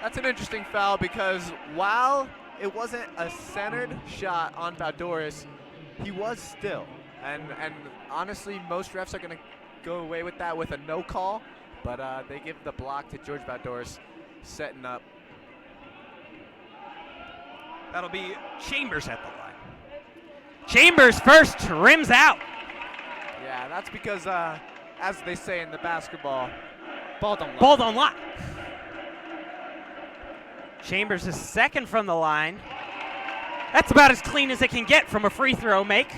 That's an interesting foul because while it wasn't a centered shot on Bowduris, he was still. And honestly, most refs are going to go away with that with a no call, but they give the block to George Bowduris, setting up. That'll be Chambers at the line. Chambers first, rims out. Yeah, that's because, as they say in the basketball, ball don't lie. Ball don't lie. Chambers is second from the line. That's about as clean as it can get from a free throw make.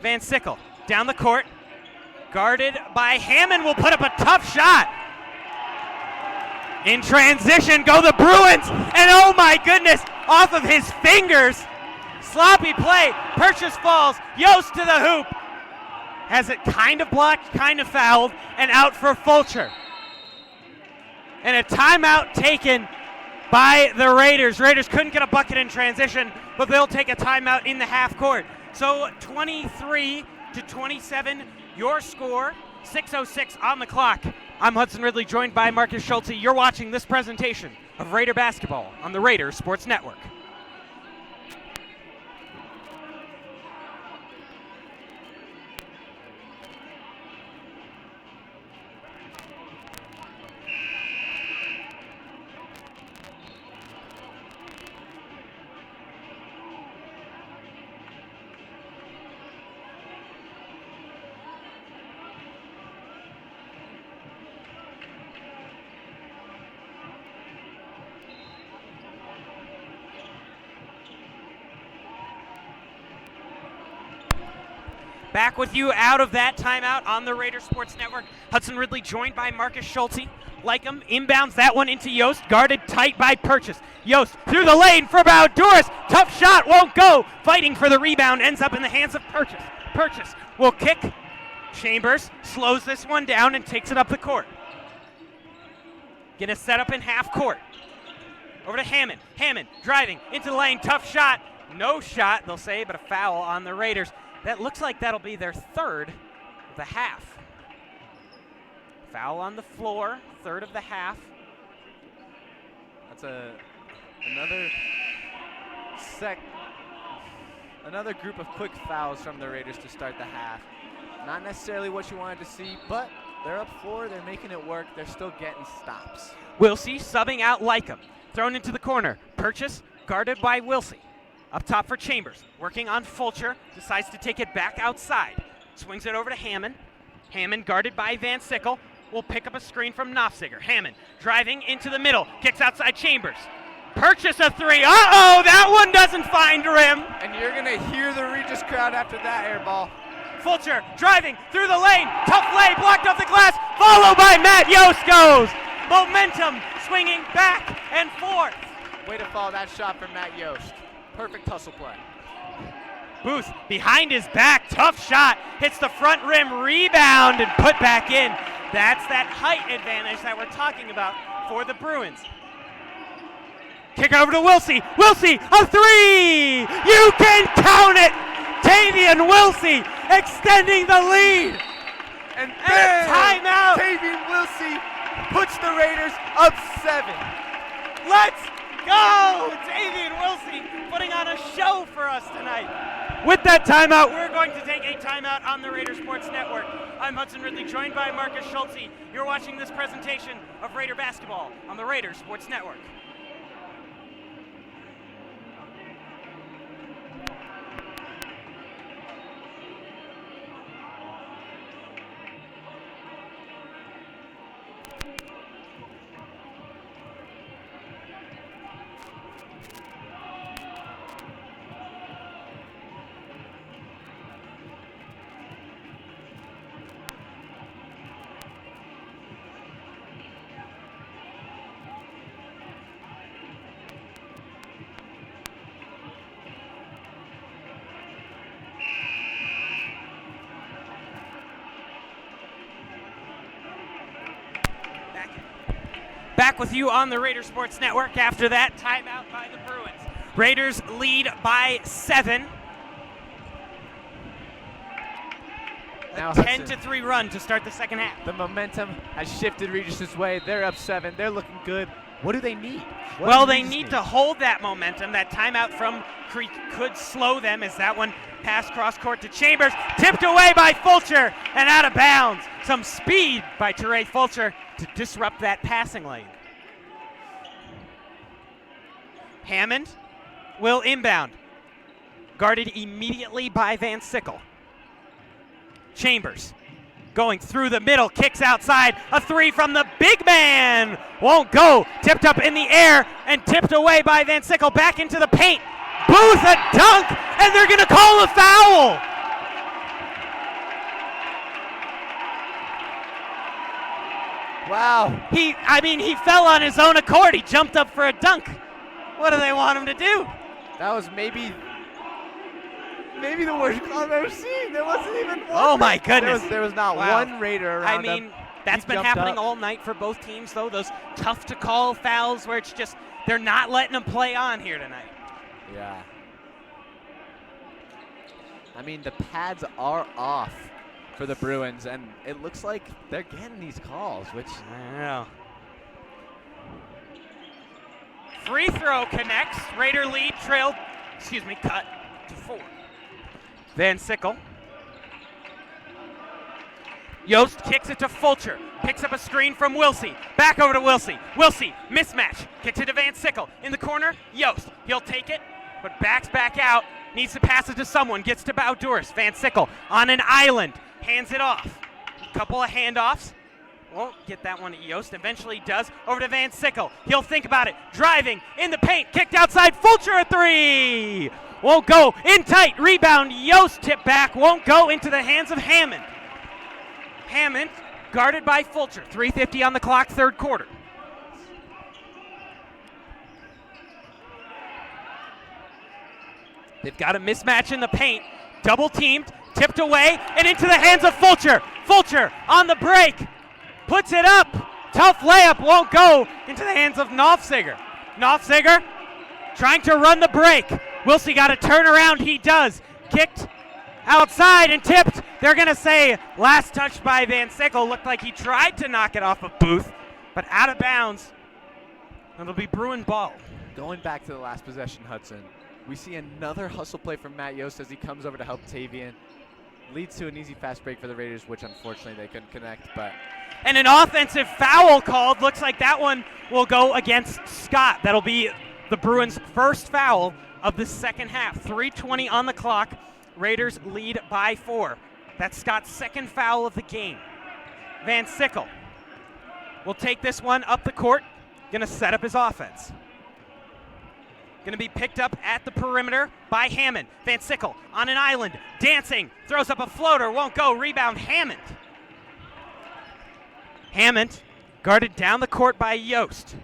Van Sickle down the court. Guarded by Hammond, will put up a tough shot. In transition go the Bruins, and oh my goodness, off of his fingers. Sloppy play, Purchase falls, Yost to the hoop. Has it kind of blocked, kind of fouled, and out for Fulcher. And a timeout taken by the Raiders. Raiders couldn't get a bucket in transition, but they'll take a timeout in the half court. So 23-27, your score, 6:06 on the clock. I'm Hudson Ridley, joined by Marcus Schulte. You're watching this presentation of Raider basketball on the Raider Sports Network. Back with you out of that timeout on the Raider Sports Network. Hudson Ridley joined by Marcus Schulte. Lycum inbounds that one into Yost, guarded tight by Purchase. Yost through the lane for Bauduris. Tough shot, won't go. Fighting for the rebound, ends up in the hands of Purchase. Purchase will kick. Chambers slows this one down and takes it up the court. Gonna set up in half court. Over to Hammond. Hammond driving into the lane. Tough shot. No shot, they'll say, but a foul on the Raiders. That looks like that'll be their third of the half. Foul on the floor, third of the half. That's another group of quick fouls from the Raiders to start the half. Not necessarily what you wanted to see, but they're up 4, they're making it work, they're still getting stops. Wilsey subbing out Lycum. Thrown into the corner. Purchase guarded by Wilsey. Up top for Chambers, working on Fulcher, decides to take it back outside. Swings it over to Hammond. Hammond guarded by Van Sickle, will pick up a screen from Knopfziger. Hammond driving into the middle, kicks outside Chambers. Purchase a 3, uh-oh, that one doesn't find rim. And you're gonna hear the Regis crowd after that air ball. Fulcher driving through the lane, tough play, blocked off the glass, followed by Matt Yost goes. Momentum swinging back and forth. Way to follow that shot from Matt Yost. Perfect hustle play. Booth behind his back, tough shot, hits the front rim, rebound, and put back in. That's that height advantage that we're talking about for the Bruins. Kick over to Wilsey. Wilsey, a 3! You can count it! Tavian Wilsey extending the lead. And then timeout. Tavian Wilsey puts the Raiders up 7. Let's go! Tavian Wilsey putting on a show for us tonight. With that timeout, we're going to take a timeout on the Raider Sports Network. I'm Hudson Ridley, joined by Marcus Schulte. You're watching this presentation of Raider basketball on the Raider Sports Network. Back with you on the Raider Sports Network after that timeout by the Bruins. Raiders lead by 7. Now 10-3 run to start the second half. The momentum has shifted Regis' way. They're up 7. They're looking good. What do they need? They need to hold that momentum. That timeout from Creek could slow them as that one passed cross court to Chambers. Tipped away by Fulcher and out of bounds. Some speed by Teray Fulcher to disrupt that passing lane. Hammond will inbound. Guarded immediately by Van Sickle. Chambers going through the middle, kicks outside, a 3 from the big man, won't go, tipped up in the air and tipped away by Van Sickle, back into the paint, Booth a dunk, and they're gonna call a foul! Wow. He fell on his own accord, he jumped up for a dunk. What do they want him to do? That was maybe the worst call I've ever seen. There wasn't even one. Oh my goodness. There was not one Raider around him. That's been happening all night for both teams, though. Those tough to call fouls where it's just, they're not letting them play on here tonight. Yeah. I mean, the pads are off for the Bruins, and it looks like they're getting these calls, which I know. Free throw connects. Raider lead cut to 4. Van Sickle. Yost kicks it to Fulcher. Picks up a screen from Wilsey. Back over to Wilsey. Wilsey, mismatch. Kicks it to Van Sickle. In the corner, Yost. He'll take it, but backs back out. Needs to pass it to someone. Gets to Bowduris. Van Sickle on an island. Hands it off. A couple of handoffs. Won't get that one at Yost. Eventually does. Over to Van Sickle. He'll think about it. Driving in the paint. Kicked outside. Fulcher a 3. Won't go. In tight. Rebound. Yost tip back. Won't go into the hands of Hammond. Hammond guarded by Fulcher. 3:50 on the clock, third quarter. They've got a mismatch in the paint. Double teamed, tipped away, and into the hands of Fulcher. Fulcher on the break. Puts it up. Tough layup, won't go into the hands of Nofziger. Nofziger trying to run the break. Wilsey got a turnaround, he does. Kicked outside and tipped. They're going to say last touch by Van Sickle. Looked like he tried to knock it off of Booth, but out of bounds. It'll be Bruin ball. Going back to the last possession, Hudson, we see another hustle play from Matt Yost as he comes over to help Tavian. Leads to an easy fast break for the Raiders, which unfortunately they couldn't connect. But and an offensive foul called. Looks like that one will go against Scott. That'll be the Bruins' first foul of the second half. 3:20 on the clock. Raiders lead by 4. That's Scott's second foul of the game. Van Sickle will take this one up the court. Going to set up his offense. Going to be picked up at the perimeter by Hammond. Van Sickle on an island, dancing, throws up a floater, won't go. Rebound, Hammond. Hammond guarded down the court by Yost.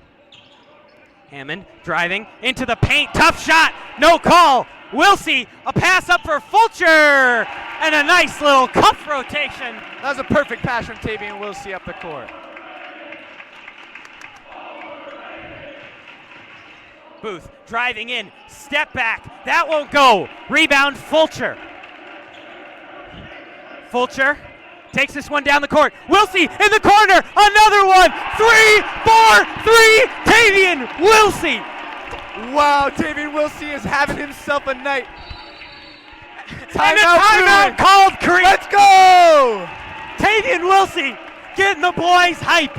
Hammond driving into the paint. Tough shot, no call. Wilsey, a pass up for Fulcher, and a nice little cuff rotation. That was a perfect pass from Tavian Wilsey up the court. Booth driving in, step back, that won't go. Rebound, Fulcher. Fulcher takes this one down the court. Wilsey in the corner, another one. 3-4-3, Tavian Wilsey. Wow, Tavian Wilsey is having himself a night. Timeout called, Creek. Let's go! Tavian Wilsey getting the boys hype.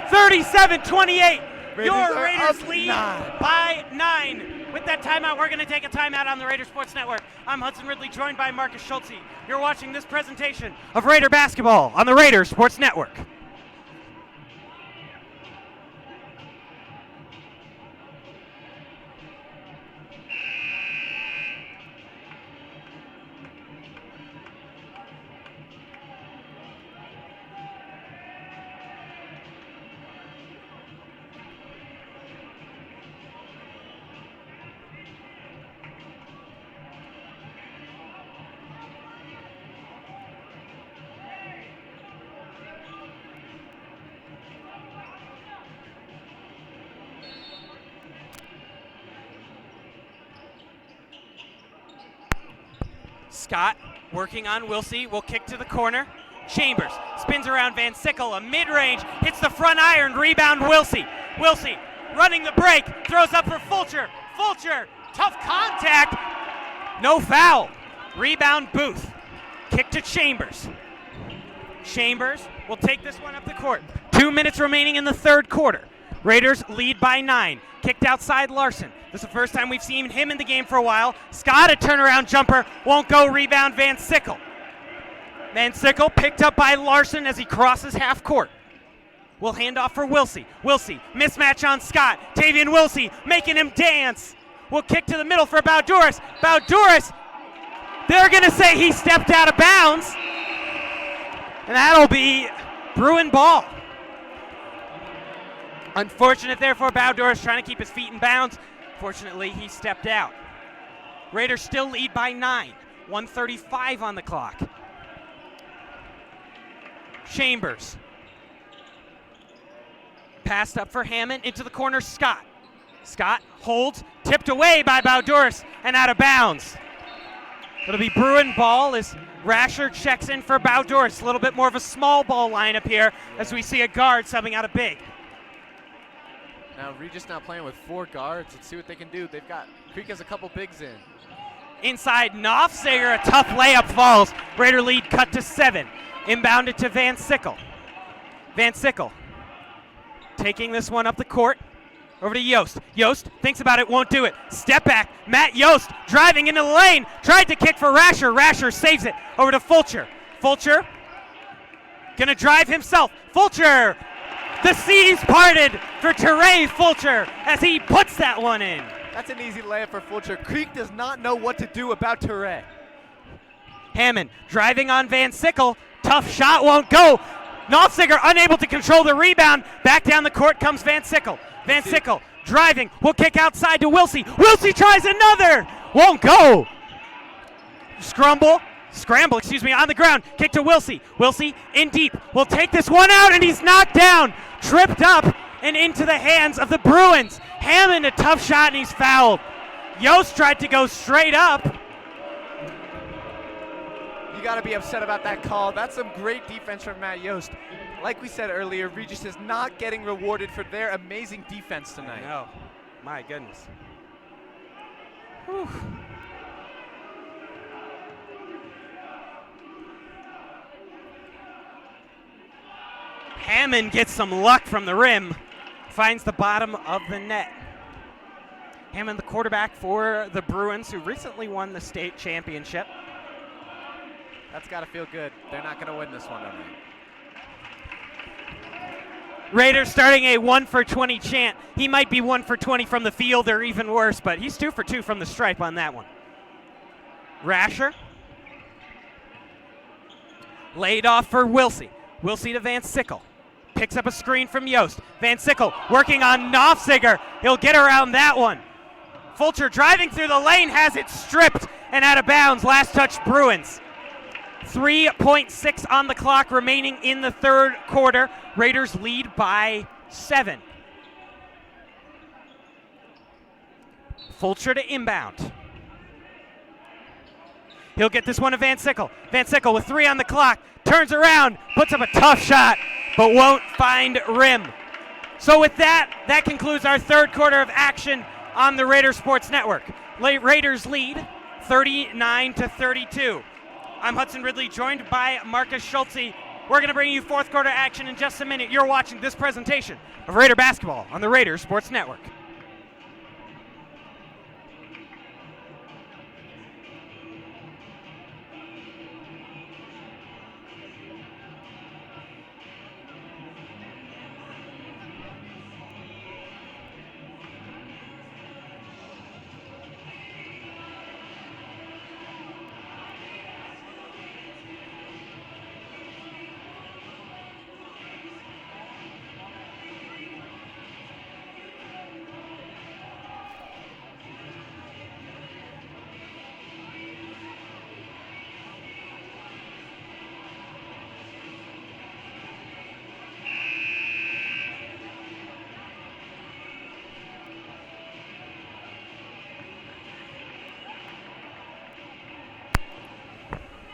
37-28. Your Raiders lead by 9. With that timeout, we're going to take a timeout on the Raider Sports Network. I'm Hudson Ridley, joined by Marcus Schultze. You're watching this presentation of Raider basketball on the Raider Sports Network. Scott working on Wilsey, will kick to the corner. Chambers spins around Van Sickle, a mid-range, hits the front iron, rebound Wilsey. Wilsey running the break, throws up for Fulcher. Fulcher, tough contact, no foul. Rebound Booth, kick to Chambers. Chambers will take this one up the court. 2 minutes remaining in the third quarter. Raiders lead by 9. Kicked outside Larson. This is the first time we've seen him in the game for a while. Scott, a turnaround jumper, won't go. Rebound Van Sickle. Van Sickle picked up by Larson as he crosses half court. Will hand off for Wilsey. Wilsey, mismatch on Scott. Tavian Wilsey making him dance. Will kick to the middle for Bowduris. Bowduris, they're going to say he stepped out of bounds. And that'll be Bruin ball. Unfortunate there for Bowduris, trying to keep his feet in bounds. Fortunately, he stepped out. Raiders still lead by 9. 1:35 on the clock. Chambers. Passed up for Hammond, into the corner, Scott. Scott holds, tipped away by Bowduris, and out of bounds. It'll be Bruin ball as Rasher checks in for Bowdors. A little bit more of a small ball lineup here as we see a guard subbing out of big. Now Regis now playing with 4 guards. Let's see what they can do. They've got, Creek has a couple bigs in. Inside, Knopfsager, a tough layup falls. Raider lead cut to 7. Inbounded to Van Sickle. Van Sickle taking this one up the court. Over to Yost. Yost thinks about it, won't do it. Step back. Matt Yost driving into the lane. Tried to kick for Rasher. Rasher saves it. Over to Fulcher. Fulcher gonna drive himself. Fulcher! The seas parted for Teray Fulcher as he puts that one in. That's an easy layup for Fulcher. Creek does not know what to do about Teray. Hammond driving on Van Sickle. Tough shot, won't go. Knopfsager unable to control the rebound. Back down the court comes Van Sickle. Van Sickle driving, will kick outside to Wilsey. Wilsey tries another, won't go. Scramble, on the ground. Kick to Wilsey. Wilsey in deep, will take this one out, and he's knocked down. Tripped up and into the hands of the Bruins. Hammond a tough shot, and he's fouled. Yost tried to go straight up. You got to be upset about that call. That's some great defense from Matt Yost. Like we said earlier, Regis is not getting rewarded for their amazing defense tonight. No, my goodness. Whew. Hammond gets some luck from the rim, finds the bottom of the net. Hammond, the quarterback for the Bruins, who recently won the state championship. That's got to feel good. They're not going to win this one tonight. Raiders starting a 1 for 20 chant. He might be 1 for 20 from the field or even worse, but he's 2 for 2 from the stripe on that one. Rasher. Laid off for Wilsey. Wilsey to Van Sickle. Picks up a screen from Yost. Van Sickle working on Knopfsager. He'll get around that one. Fulcher driving through the lane, has it stripped and out of bounds. Last touch Bruins. 3.6 on the clock remaining in the third quarter. Raiders lead by 7. Fulcher to inbound. He'll get this one to Van Sickle. Van Sickle with 3 on the clock. Turns around, puts up a tough shot, but won't find rim. So with that concludes our third quarter of action on the Raider Sports Network. Raiders lead 39-32. I'm Hudson Ridley, joined by Marcus Schultze. We're going to bring you fourth quarter action in just a minute. You're watching this presentation of Raider basketball on the Raider Sports Network.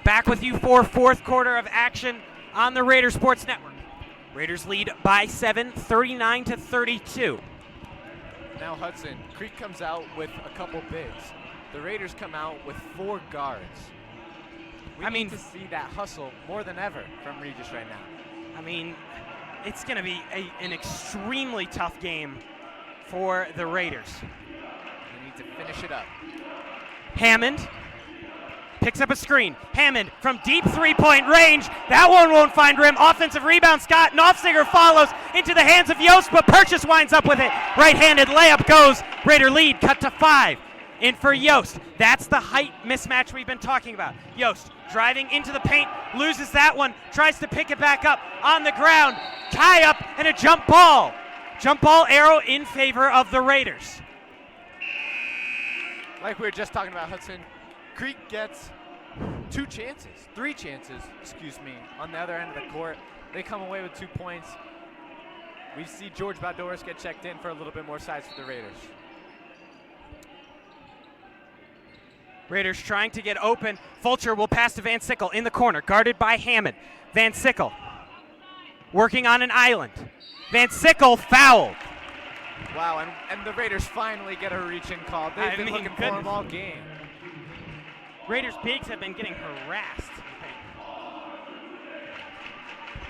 Back with you for fourth quarter of action on the Raider Sports Network. Raiders lead by 7, 39-32. Now Hudson, Creek comes out with a couple bigs. The Raiders come out with 4 guards. We need to see that hustle more than ever from Regis right now. I mean, it's going to be an extremely tough game for the Raiders. They need to finish it up. Hammond picks up a screen. Hammond from deep three-point range. That one won't find rim. Offensive rebound, Scott. Knopfsager follows into the hands of Yost, but Purchase winds up with it. Right-handed layup goes. Raider lead cut to 5. In for Yost. That's the height mismatch we've been talking about. Yost driving into the paint, loses that one, tries to pick it back up on the ground. Tie up and a jump ball. Jump ball arrow in favor of the Raiders. Like we were just talking about, Hudson, Creek gets 3 chances, on the other end of the court. They come away with 2 points. We see George Bowdors get checked in for a little bit more size for the Raiders. Raiders trying to get open. Fulcher will pass to Van Sickle in the corner, guarded by Hammond. Van Sickle working on an island. Van Sickle fouled. Wow, and the Raiders finally get a reach-in call. They've been looking for him all game. Raiders bigs have been getting harassed.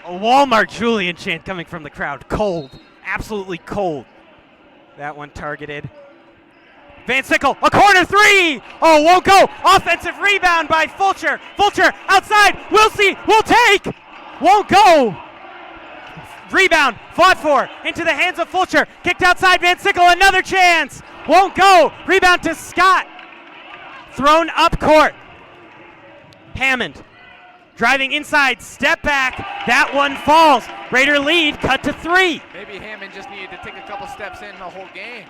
A Walmart Julian chant coming from the crowd. Cold, absolutely cold. That one targeted. Van Sickle, a corner three! Oh, won't go. Offensive rebound by Fulcher. Fulcher outside. Wilsey will take. Won't go. Rebound, fought for, into the hands of Fulcher. Kicked outside, Van Sickle, another chance. Won't go. Rebound to Scott. Thrown up court. Hammond driving inside, step back. That one falls. Raider lead, cut to 3. Maybe Hammond just needed to take a couple steps in the whole game.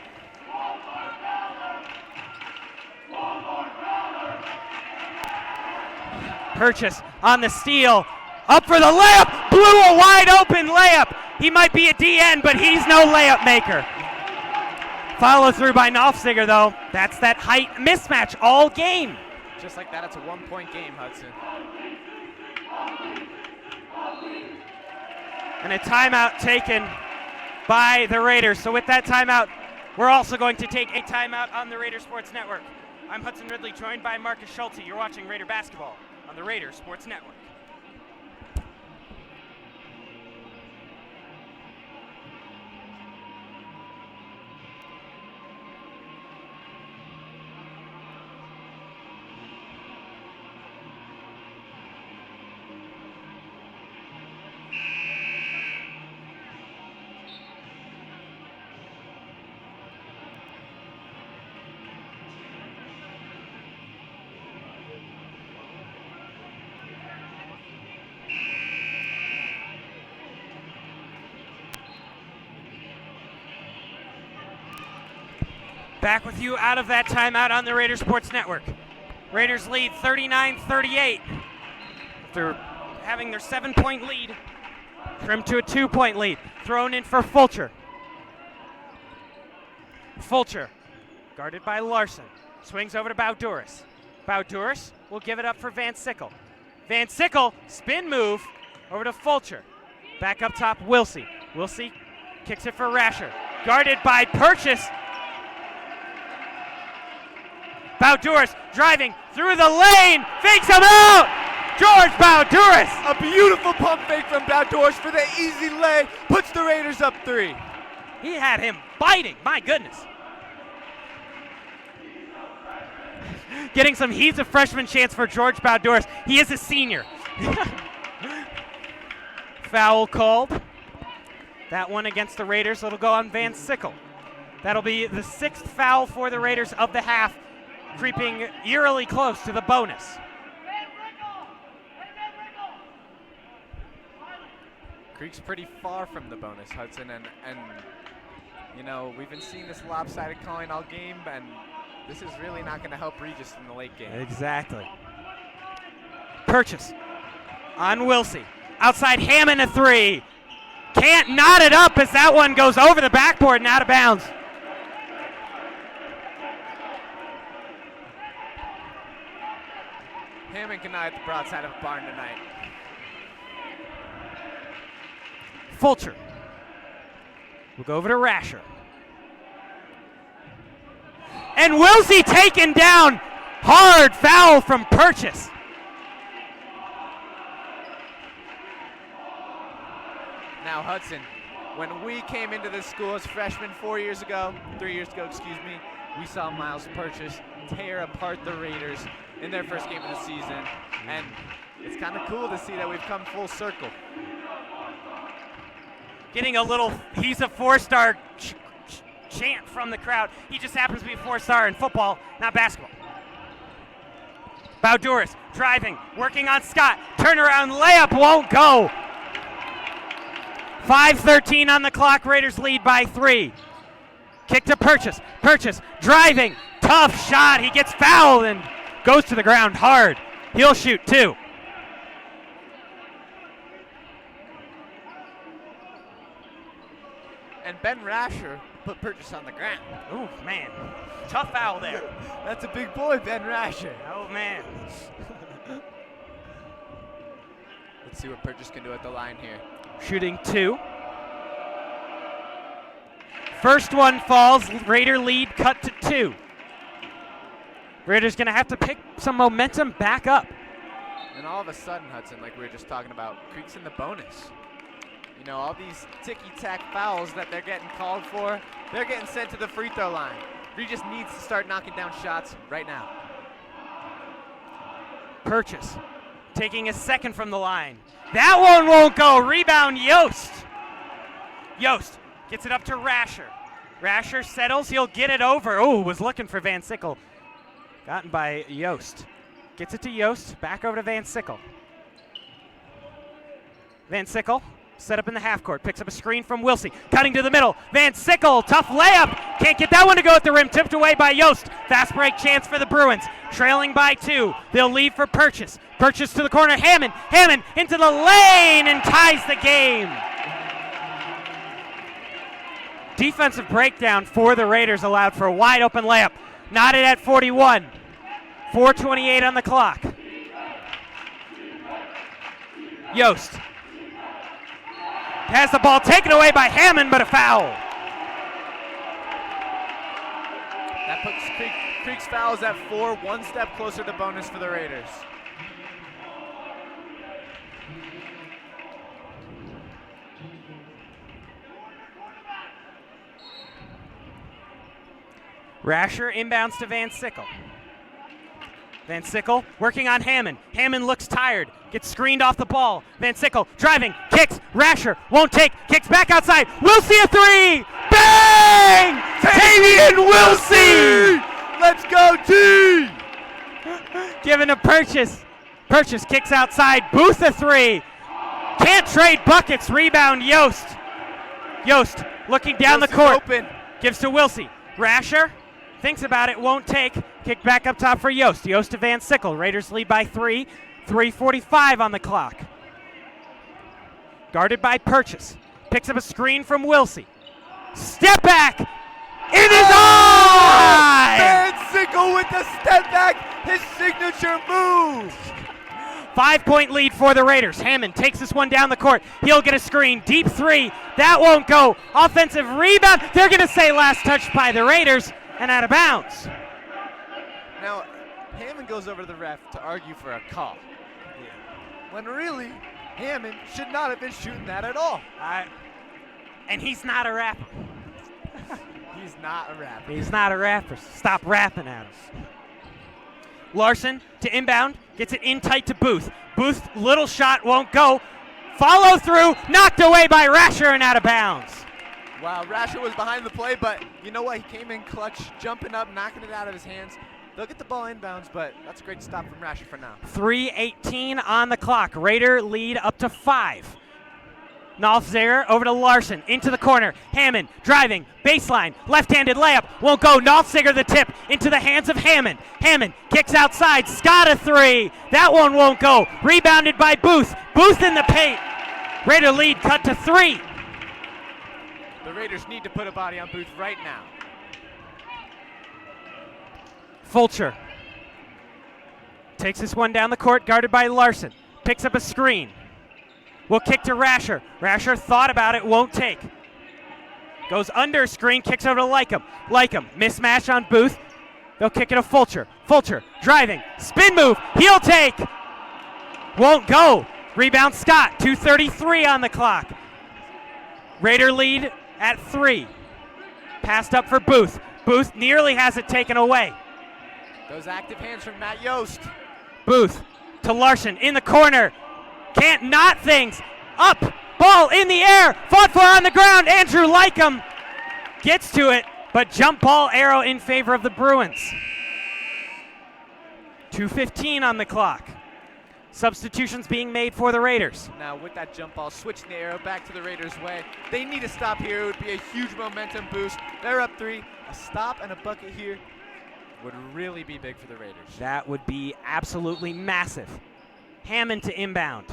Purchase on the steal. Up for the layup. Blew a wide open layup. He might be a DN, but he's no layup maker. Follow through by Nolfsinger, though. That's that height mismatch all game. Just like that, it's a 1-point game, Hudson. And a timeout taken by the Raiders. So with that timeout, we're also going to take a timeout on the Raider Sports Network. I'm Hudson Ridley, joined by Marcus Schulte. You're watching Raider basketball on the Raider Sports Network. Back with you out of that timeout on the Raider Sports Network. Raiders lead 39-38. After having their 7-point lead, trimmed to a 2-point lead. Thrown in for Fulcher. Fulcher, guarded by Larson. Swings over to Bowduris. Bowduris will give it up for Van Sickle. Van Sickle, spin move, over to Fulcher. Back up top, Wilsey. Wilsey kicks it for Rasher. Guarded by Purchase. Bowduris driving through the lane, fakes him out! George Bowduris! A beautiful pump fake from Bowduris for the easy lay, puts the Raiders up 3. He had him biting, my goodness. Getting some he's a freshman chance for George Bowduris. He is a senior. Foul called. That one against the Raiders, it'll go on Van Sickle. That'll be the 6th foul for the Raiders of the half, creeping eerily close to the bonus. Creek's pretty far from the bonus, Hudson, and you know, we've been seeing this lopsided calling all game, and this is really not going to help Regis in the late game. Exactly. Purchase on Wilsey. Outside Hammond a 3. Can't knot it up as that one goes over the backboard and out of bounds. Hammond cannot hit the broadside of a barn tonight. Fulcher. We'll go over to Rasher. And Wilsey taken down. Hard foul from Purchase. Now, Hudson, when we came into this school as freshmen 3 years ago, we saw Miles Purchase tear apart the Raiders in their first game of the season, and it's kind of cool to see that we've come full circle. Getting a little, he's a 4-star chant from the crowd. He just happens to be a 4-star in football, not basketball. Bowduris driving, working on Scott. Turnaround layup won't go. 5:13 on the clock. Raiders lead by 3. Kick to Purchase. Purchase driving. Tough shot. He gets fouled and goes to the ground hard. He'll shoot 2. And Ben Rasher put Purchase on the ground. Oh, man. Tough foul there. That's a big boy, Ben Rasher. Oh, man. Let's see what Purchase can do at the line here. Shooting 2. First one falls. Raider lead cut to 2. Raiders going to have to pick some momentum back up. And all of a sudden, Hudson, like we were just talking about, Creek's in the bonus. You know, all these ticky-tack fouls that they're getting called for, they're getting sent to the free throw line. Regis needs to start knocking down shots right now. Purchase taking a second from the line. That one won't go. Rebound, Yost. Yost gets it up to Rasher. Rasher settles. He'll get it over. Oh, was looking for Van Sickle. Gotten by Yost. Gets it to Yost. Back over to Van Sickle. Van Sickle set up in the half court. Picks up a screen from Wilsey. Cutting to the middle. Van Sickle, tough layup. Can't get that one to go at the rim. Tipped away by Yost. Fast break chance for the Bruins. Trailing by 2. They'll leave for Purchase. Purchase to the corner. Hammond. Hammond into the lane and ties the game. Defensive breakdown for the Raiders allowed for a wide open layup. Knotted at 41. 4:28 on the clock. Yost has the ball taken away by Hammond, but a foul. That puts Creek's fouls at 4, one step closer to bonus for the Raiders. Rasher inbounds to Van Sickle. Van Sickle working on Hammond. Hammond looks tired. Gets screened off the ball. Van Sickle driving, kicks. Rasher won't take. Kicks back outside. Wilsey a 3. Bang! Tavian Wilsey! Let's go, T! Given to Purchase. Purchase kicks outside. Booth a 3. Can't trade buckets. Rebound Yost. Yost looking down the court. Open. Gives to Wilsey. Rasher thinks about it, won't take. Kick back up top for Yost. Yost to Van Sickle. Raiders lead by 3. 3:45 on the clock. Guarded by Purchase. Picks up a screen from Wilsey. Step back. It is on! Van Sickle with the step back. His signature move. 5-point lead for the Raiders. Hammond takes this one down the court. He'll get a screen. Deep 3. That won't go. Offensive rebound. They're going to say last touch by the Raiders and out of bounds. Now, Hammond goes over to the ref to argue for a call. When really, Hammond should not have been shooting that at all. And he's not a rapper. He's not a rapper. He's not a rapper. Stop rapping at him. Larson to inbound. Gets it in tight to Booth. Booth, little shot, won't go. Follow through. Knocked away by Rasher and out of bounds. Wow, Rasher was behind the play, but you know what? He came in clutch, jumping up, knocking it out of his hands. They'll get the ball inbounds, but that's a great stop from Rasher for now. 3:18 on the clock. Raider lead up to 5. Nolfziger over to Larson, into the corner. Hammond driving, baseline, left-handed layup, won't go. Nolfziger the tip, into the hands of Hammond. Hammond kicks outside, Scott a 3. That one won't go. Rebounded by Booth. Booth in the paint. Raider lead cut to 3. The Raiders need to put a body on Booth right now. Fulcher takes this one down the court, guarded by Larson. Picks up a screen. Will kick to Rasher. Rasher thought about it, won't take. Goes under screen, kicks over to Lycum. Lycum, mismatch on Booth. They'll kick it to Fulcher. Fulcher, driving, spin move, he'll take. Won't go. Rebound Scott, 2:33 on the clock. Raider lead at 3. Passed up for Booth. Booth nearly has it taken away. Those active hands from Matt Yost. Booth to Larson in the corner. Can't knot things. Up, ball in the air. Fought for on the ground. Andrew Lycum gets to it, but jump ball arrow in favor of the Bruins. 2:15 on the clock. Substitutions being made for the Raiders. Now with that jump ball, switching the arrow back to the Raiders' way. They need a stop here. It would be a huge momentum boost. They're up 3. A stop and a bucket here would really be big for the Raiders. That would be absolutely massive. Hammond to inbound.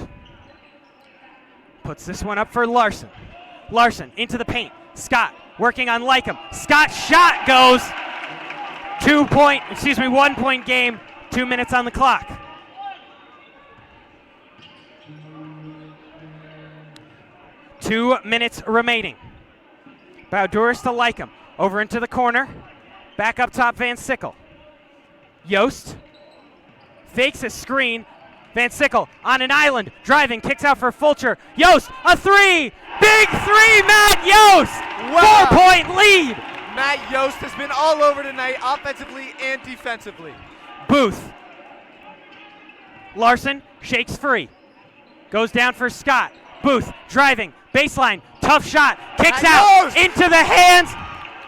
Puts this one up for Larson. Larson into the paint. Scott working on Lycum. Scott's shot goes. 1 point game, 2 minutes on the clock. Two minutes remaining. Bowdouris to Lycum. Over into the corner. Back up top, Van Sickle. Yost fakes a screen. Van Sickle on an island, driving, kicks out for Fulcher. Yost, a three! Big three, Matt Yost! Wow. 4-point lead! Matt Yost has been all over tonight, offensively and defensively. Booth. Larson shakes free. Goes down for Scott. Booth driving, baseline, tough shot, kicks out into the hands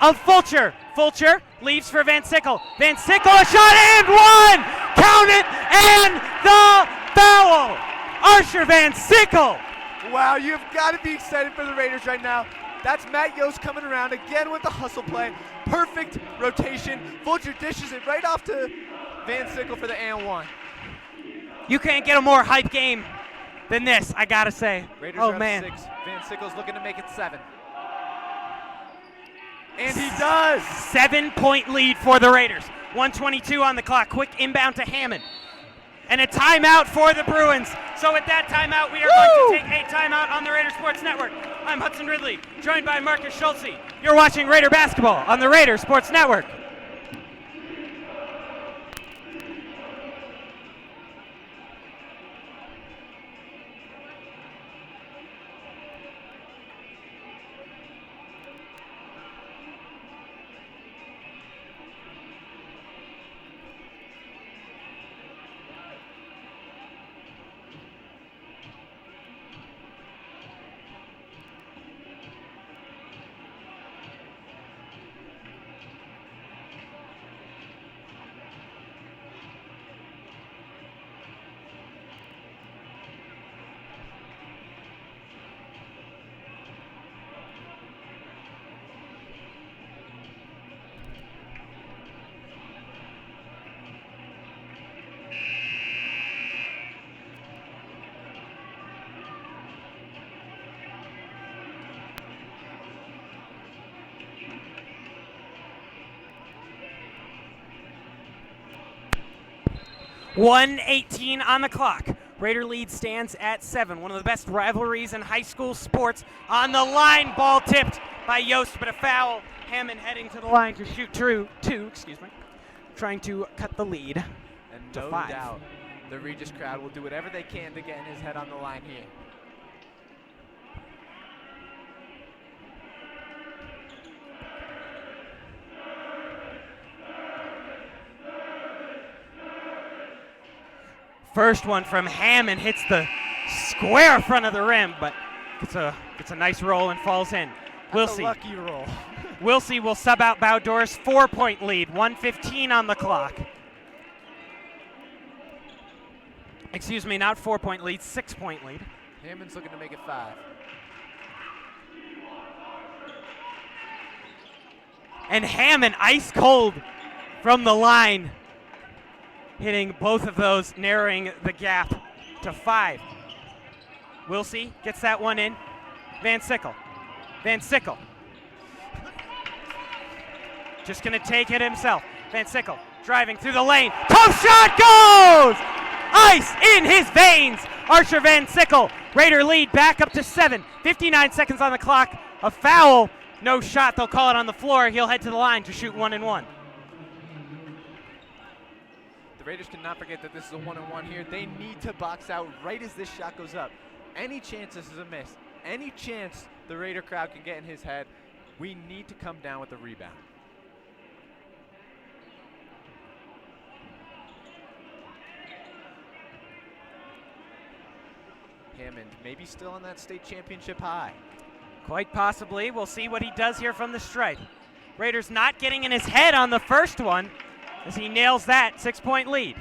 of Fulcher. Fulcher leaves for Van Sickle. Van Sickle, a shot and one! Count it, and the foul! Archer Van Sickle! Wow, you've got to be excited for the Raiders right now. That's Matt Yost coming around again with the hustle play. Perfect rotation. Fulcher dishes it right off to Van Sickle for the and one. You can't get a more hype game than this, I gotta say. Raiders oh are up man. 6. Van Sickle's looking to make it 7. And he does! 7-point lead for the Raiders. 1:22 on the clock. Quick inbound to Hammond. And a timeout for the Bruins. So at that timeout, we are going to take a timeout on the Raider Sports Network. I'm Hudson Ridley, joined by Marcus Schultze. You're watching Raider basketball on the Raider Sports Network. .118 on the clock. Raider lead stands at 7. One of the best rivalries in high school sports. On the line, ball tipped by Yost, but a foul. Hammond heading to the line to shoot two, trying to cut the lead. And to no 5. doubt, the Regis crowd will do whatever they can to get his head on the line here. First one from Hammond hits the square front of the rim, but it's a nice roll and falls in. That's a lucky roll. Wilsey will sub out Bowdouris. 4-point lead. 1:15 on the clock. Excuse me, not 4-point lead, 6-point lead. Hammond's looking to make it 5. And Hammond ice cold from the line, hitting both of those, narrowing the gap to 5. Wilsey gets that one in. Van Sickle. Van Sickle. Just going to take it himself. Van Sickle driving through the lane. Tough shot goes! Ice in his veins. Archer Van Sickle. Raider lead back up to 7. 59 seconds on the clock. A foul. No shot. They'll call it on the floor. He'll head to the line to shoot 1-1. The Raiders cannot forget that this is a 1-on-1 here. They need to box out right as this shot goes up. Any chance this is a miss, any chance the Raider crowd can get in his head, we need to come down with the rebound. Hammond maybe still on that state championship high. Quite possibly. We'll see what he does here from the stripe. Raiders not getting in his head on the first one as he nails that. 6-point lead.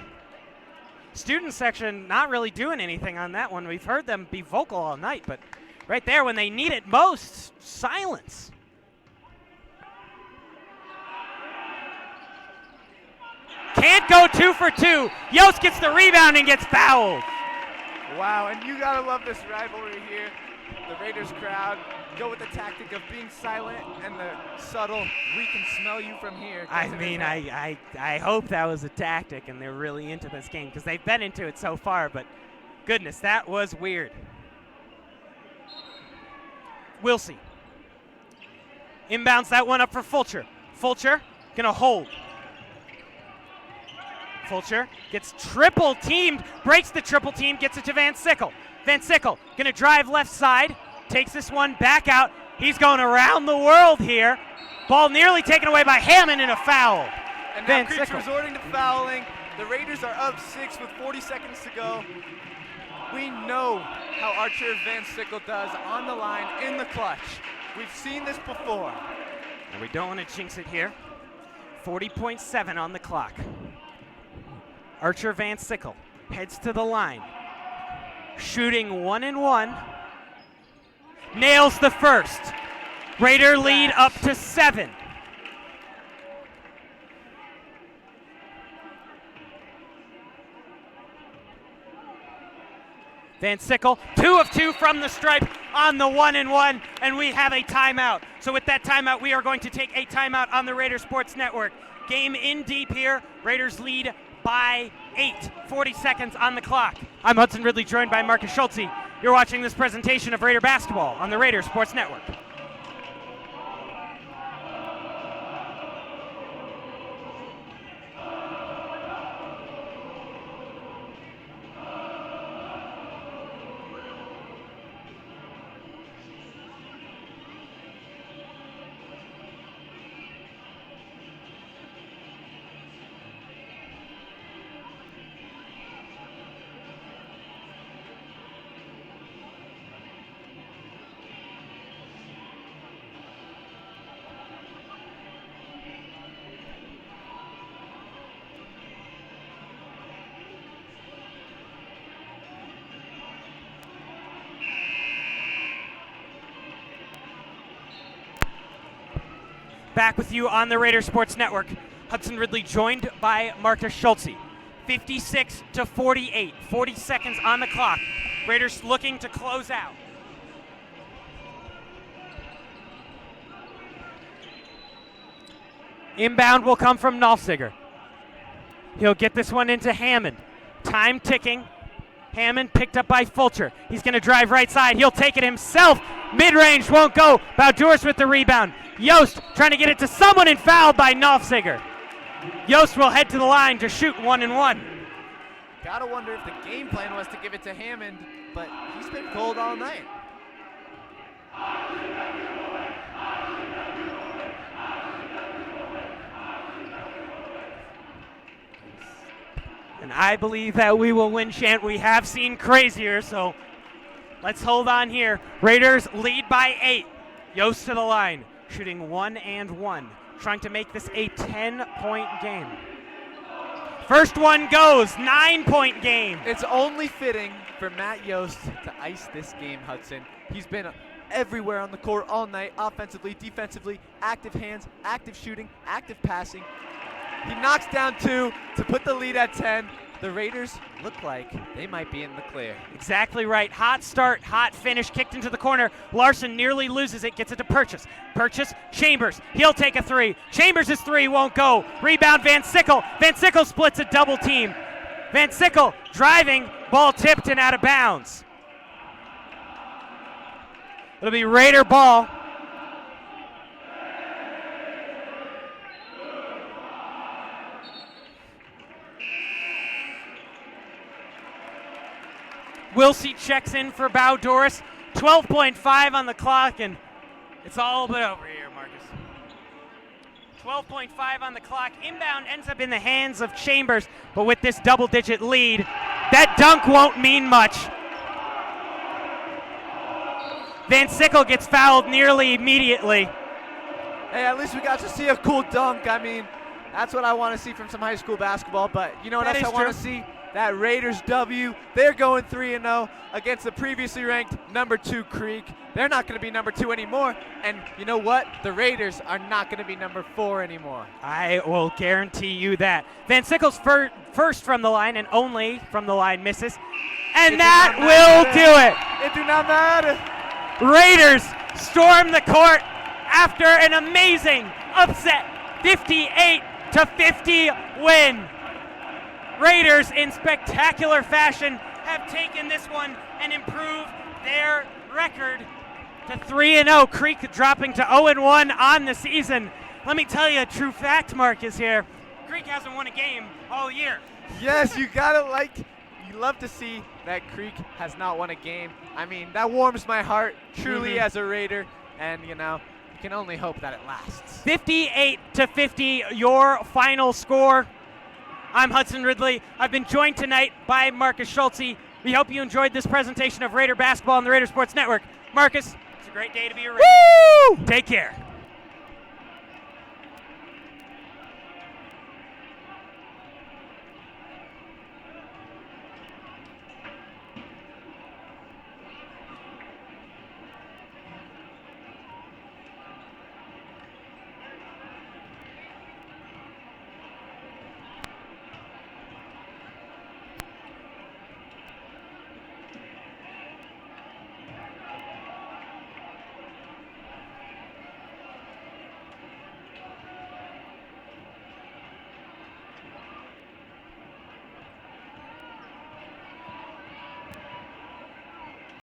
Student section not really doing anything on that one. We've heard them be vocal all night, but right there when they need it most, silence. Can't go 2 for 2. Yost gets the rebound and gets fouled. Wow, and you gotta love this rivalry here. the Raiders crowd go with the tactic of being silent and the subtle, we can smell you from here. I mean, I hope that was a tactic and they're really into this game because they've been into it so far, but goodness, that was weird. We'll see. Inbounds that one up for Fulcher. Fulcher gonna hold. Fulcher gets triple teamed, breaks the triple team, gets it to Van Sickle. Van Sickle gonna drive left side, takes this one back out. He's going around the world here. Ball nearly taken away by Hammond and a foul. And Van now Creek's Sickle resorting to fouling. The Raiders are up 6 with 40 seconds to go. We know how Archer Van Sickle does on the line in the clutch. We've seen this before. And we don't want to jinx it here. 40.7 on the clock. Archer Van Sickle heads to the line. Shooting 1-and-1. Nails the first. Raider lead up to 7. Van Sickle, 2 of 2 from the stripe on the 1-and-1, and we have a timeout. So with that timeout, we are going to take a timeout on the Raider Sports Network. Game in deep here. Raiders lead by 8. 40 seconds on the clock. I'm Hudson Ridley, joined by Marcus Schultze. You're watching this presentation of Raider basketball on the Raider Sports Network. Back with you on the Raider Sports Network. Hudson Ridley joined by Marcus Schultze. 56-48. 40 seconds on the clock. Raiders looking to close out. Inbound will come from Nolfsiger. He'll get this one into Hammond. Time ticking. Hammond picked up by Fulcher. He's going to drive right side. He'll take it himself. Mid-range won't go. Baldouris with the rebound. Yost trying to get it to someone and fouled by Nolfsiger. Yost will head to the line to shoot 1-and-1. Gotta wonder if the game plan was to give it to Hammond, but he's been cold all night. And I believe that we will win, Shant. We have seen crazier, so let's hold on here. Raiders lead by 8. Yost to the line, shooting 1-and-1, trying to make this a 10-point game. First one goes, 9-point game. It's only fitting for Matt Yost to ice this game, Hudson. He's been everywhere on the court all night, offensively, defensively, active hands, active shooting, active passing. He knocks down 2 to put the lead at 10. The Raiders look like they might be in the clear. Exactly right. Hot start, hot finish, kicked into the corner. Larson nearly loses it, gets it to Purchase. Purchase, Chambers. He'll take a 3. Chambers' 3 won't go. Rebound, Van Sickle. Van Sickle splits a double team. Van Sickle driving, ball tipped and out of bounds. It'll be Raider ball. Wilsey checks in for Baldouris. 12.5 on the clock, and it's all but over here, Marcus. 12.5 on the clock. Inbound ends up in the hands of Chambers, but with this double-digit lead, that dunk won't mean much. Van Sickle gets fouled nearly immediately. Hey, at least we got to see a cool dunk. I mean, that's what I want to see from some high school basketball, but you know what else I want to see? That Raiders W. They're going 3-0 against the previously ranked number 2 Creek. They're not going to be number 2 anymore. And you know what? The Raiders are not going to be number 4 anymore. I will guarantee you that. Van Sickle's first from the line and only from the line misses. And that will do it. It do not matter. Raiders storm the court after an amazing upset 58-50 win. Raiders in spectacular fashion have taken this one and improved their record to 3-0. Creek dropping to 0-1 on the season. Let me tell you a true fact, Marcus, here. Creek hasn't won a game all year. Yes, you love to see that Creek has not won a game. I mean, that warms my heart truly as a Raider, and you can only hope that it lasts. 58-50, your final score. I'm Hudson Ridley. I've been joined tonight by Marcus Schulze. We hope you enjoyed this presentation of Raider basketball on the Raider Sports Network. Marcus, it's a great day to be a Raider. Woo! Take care.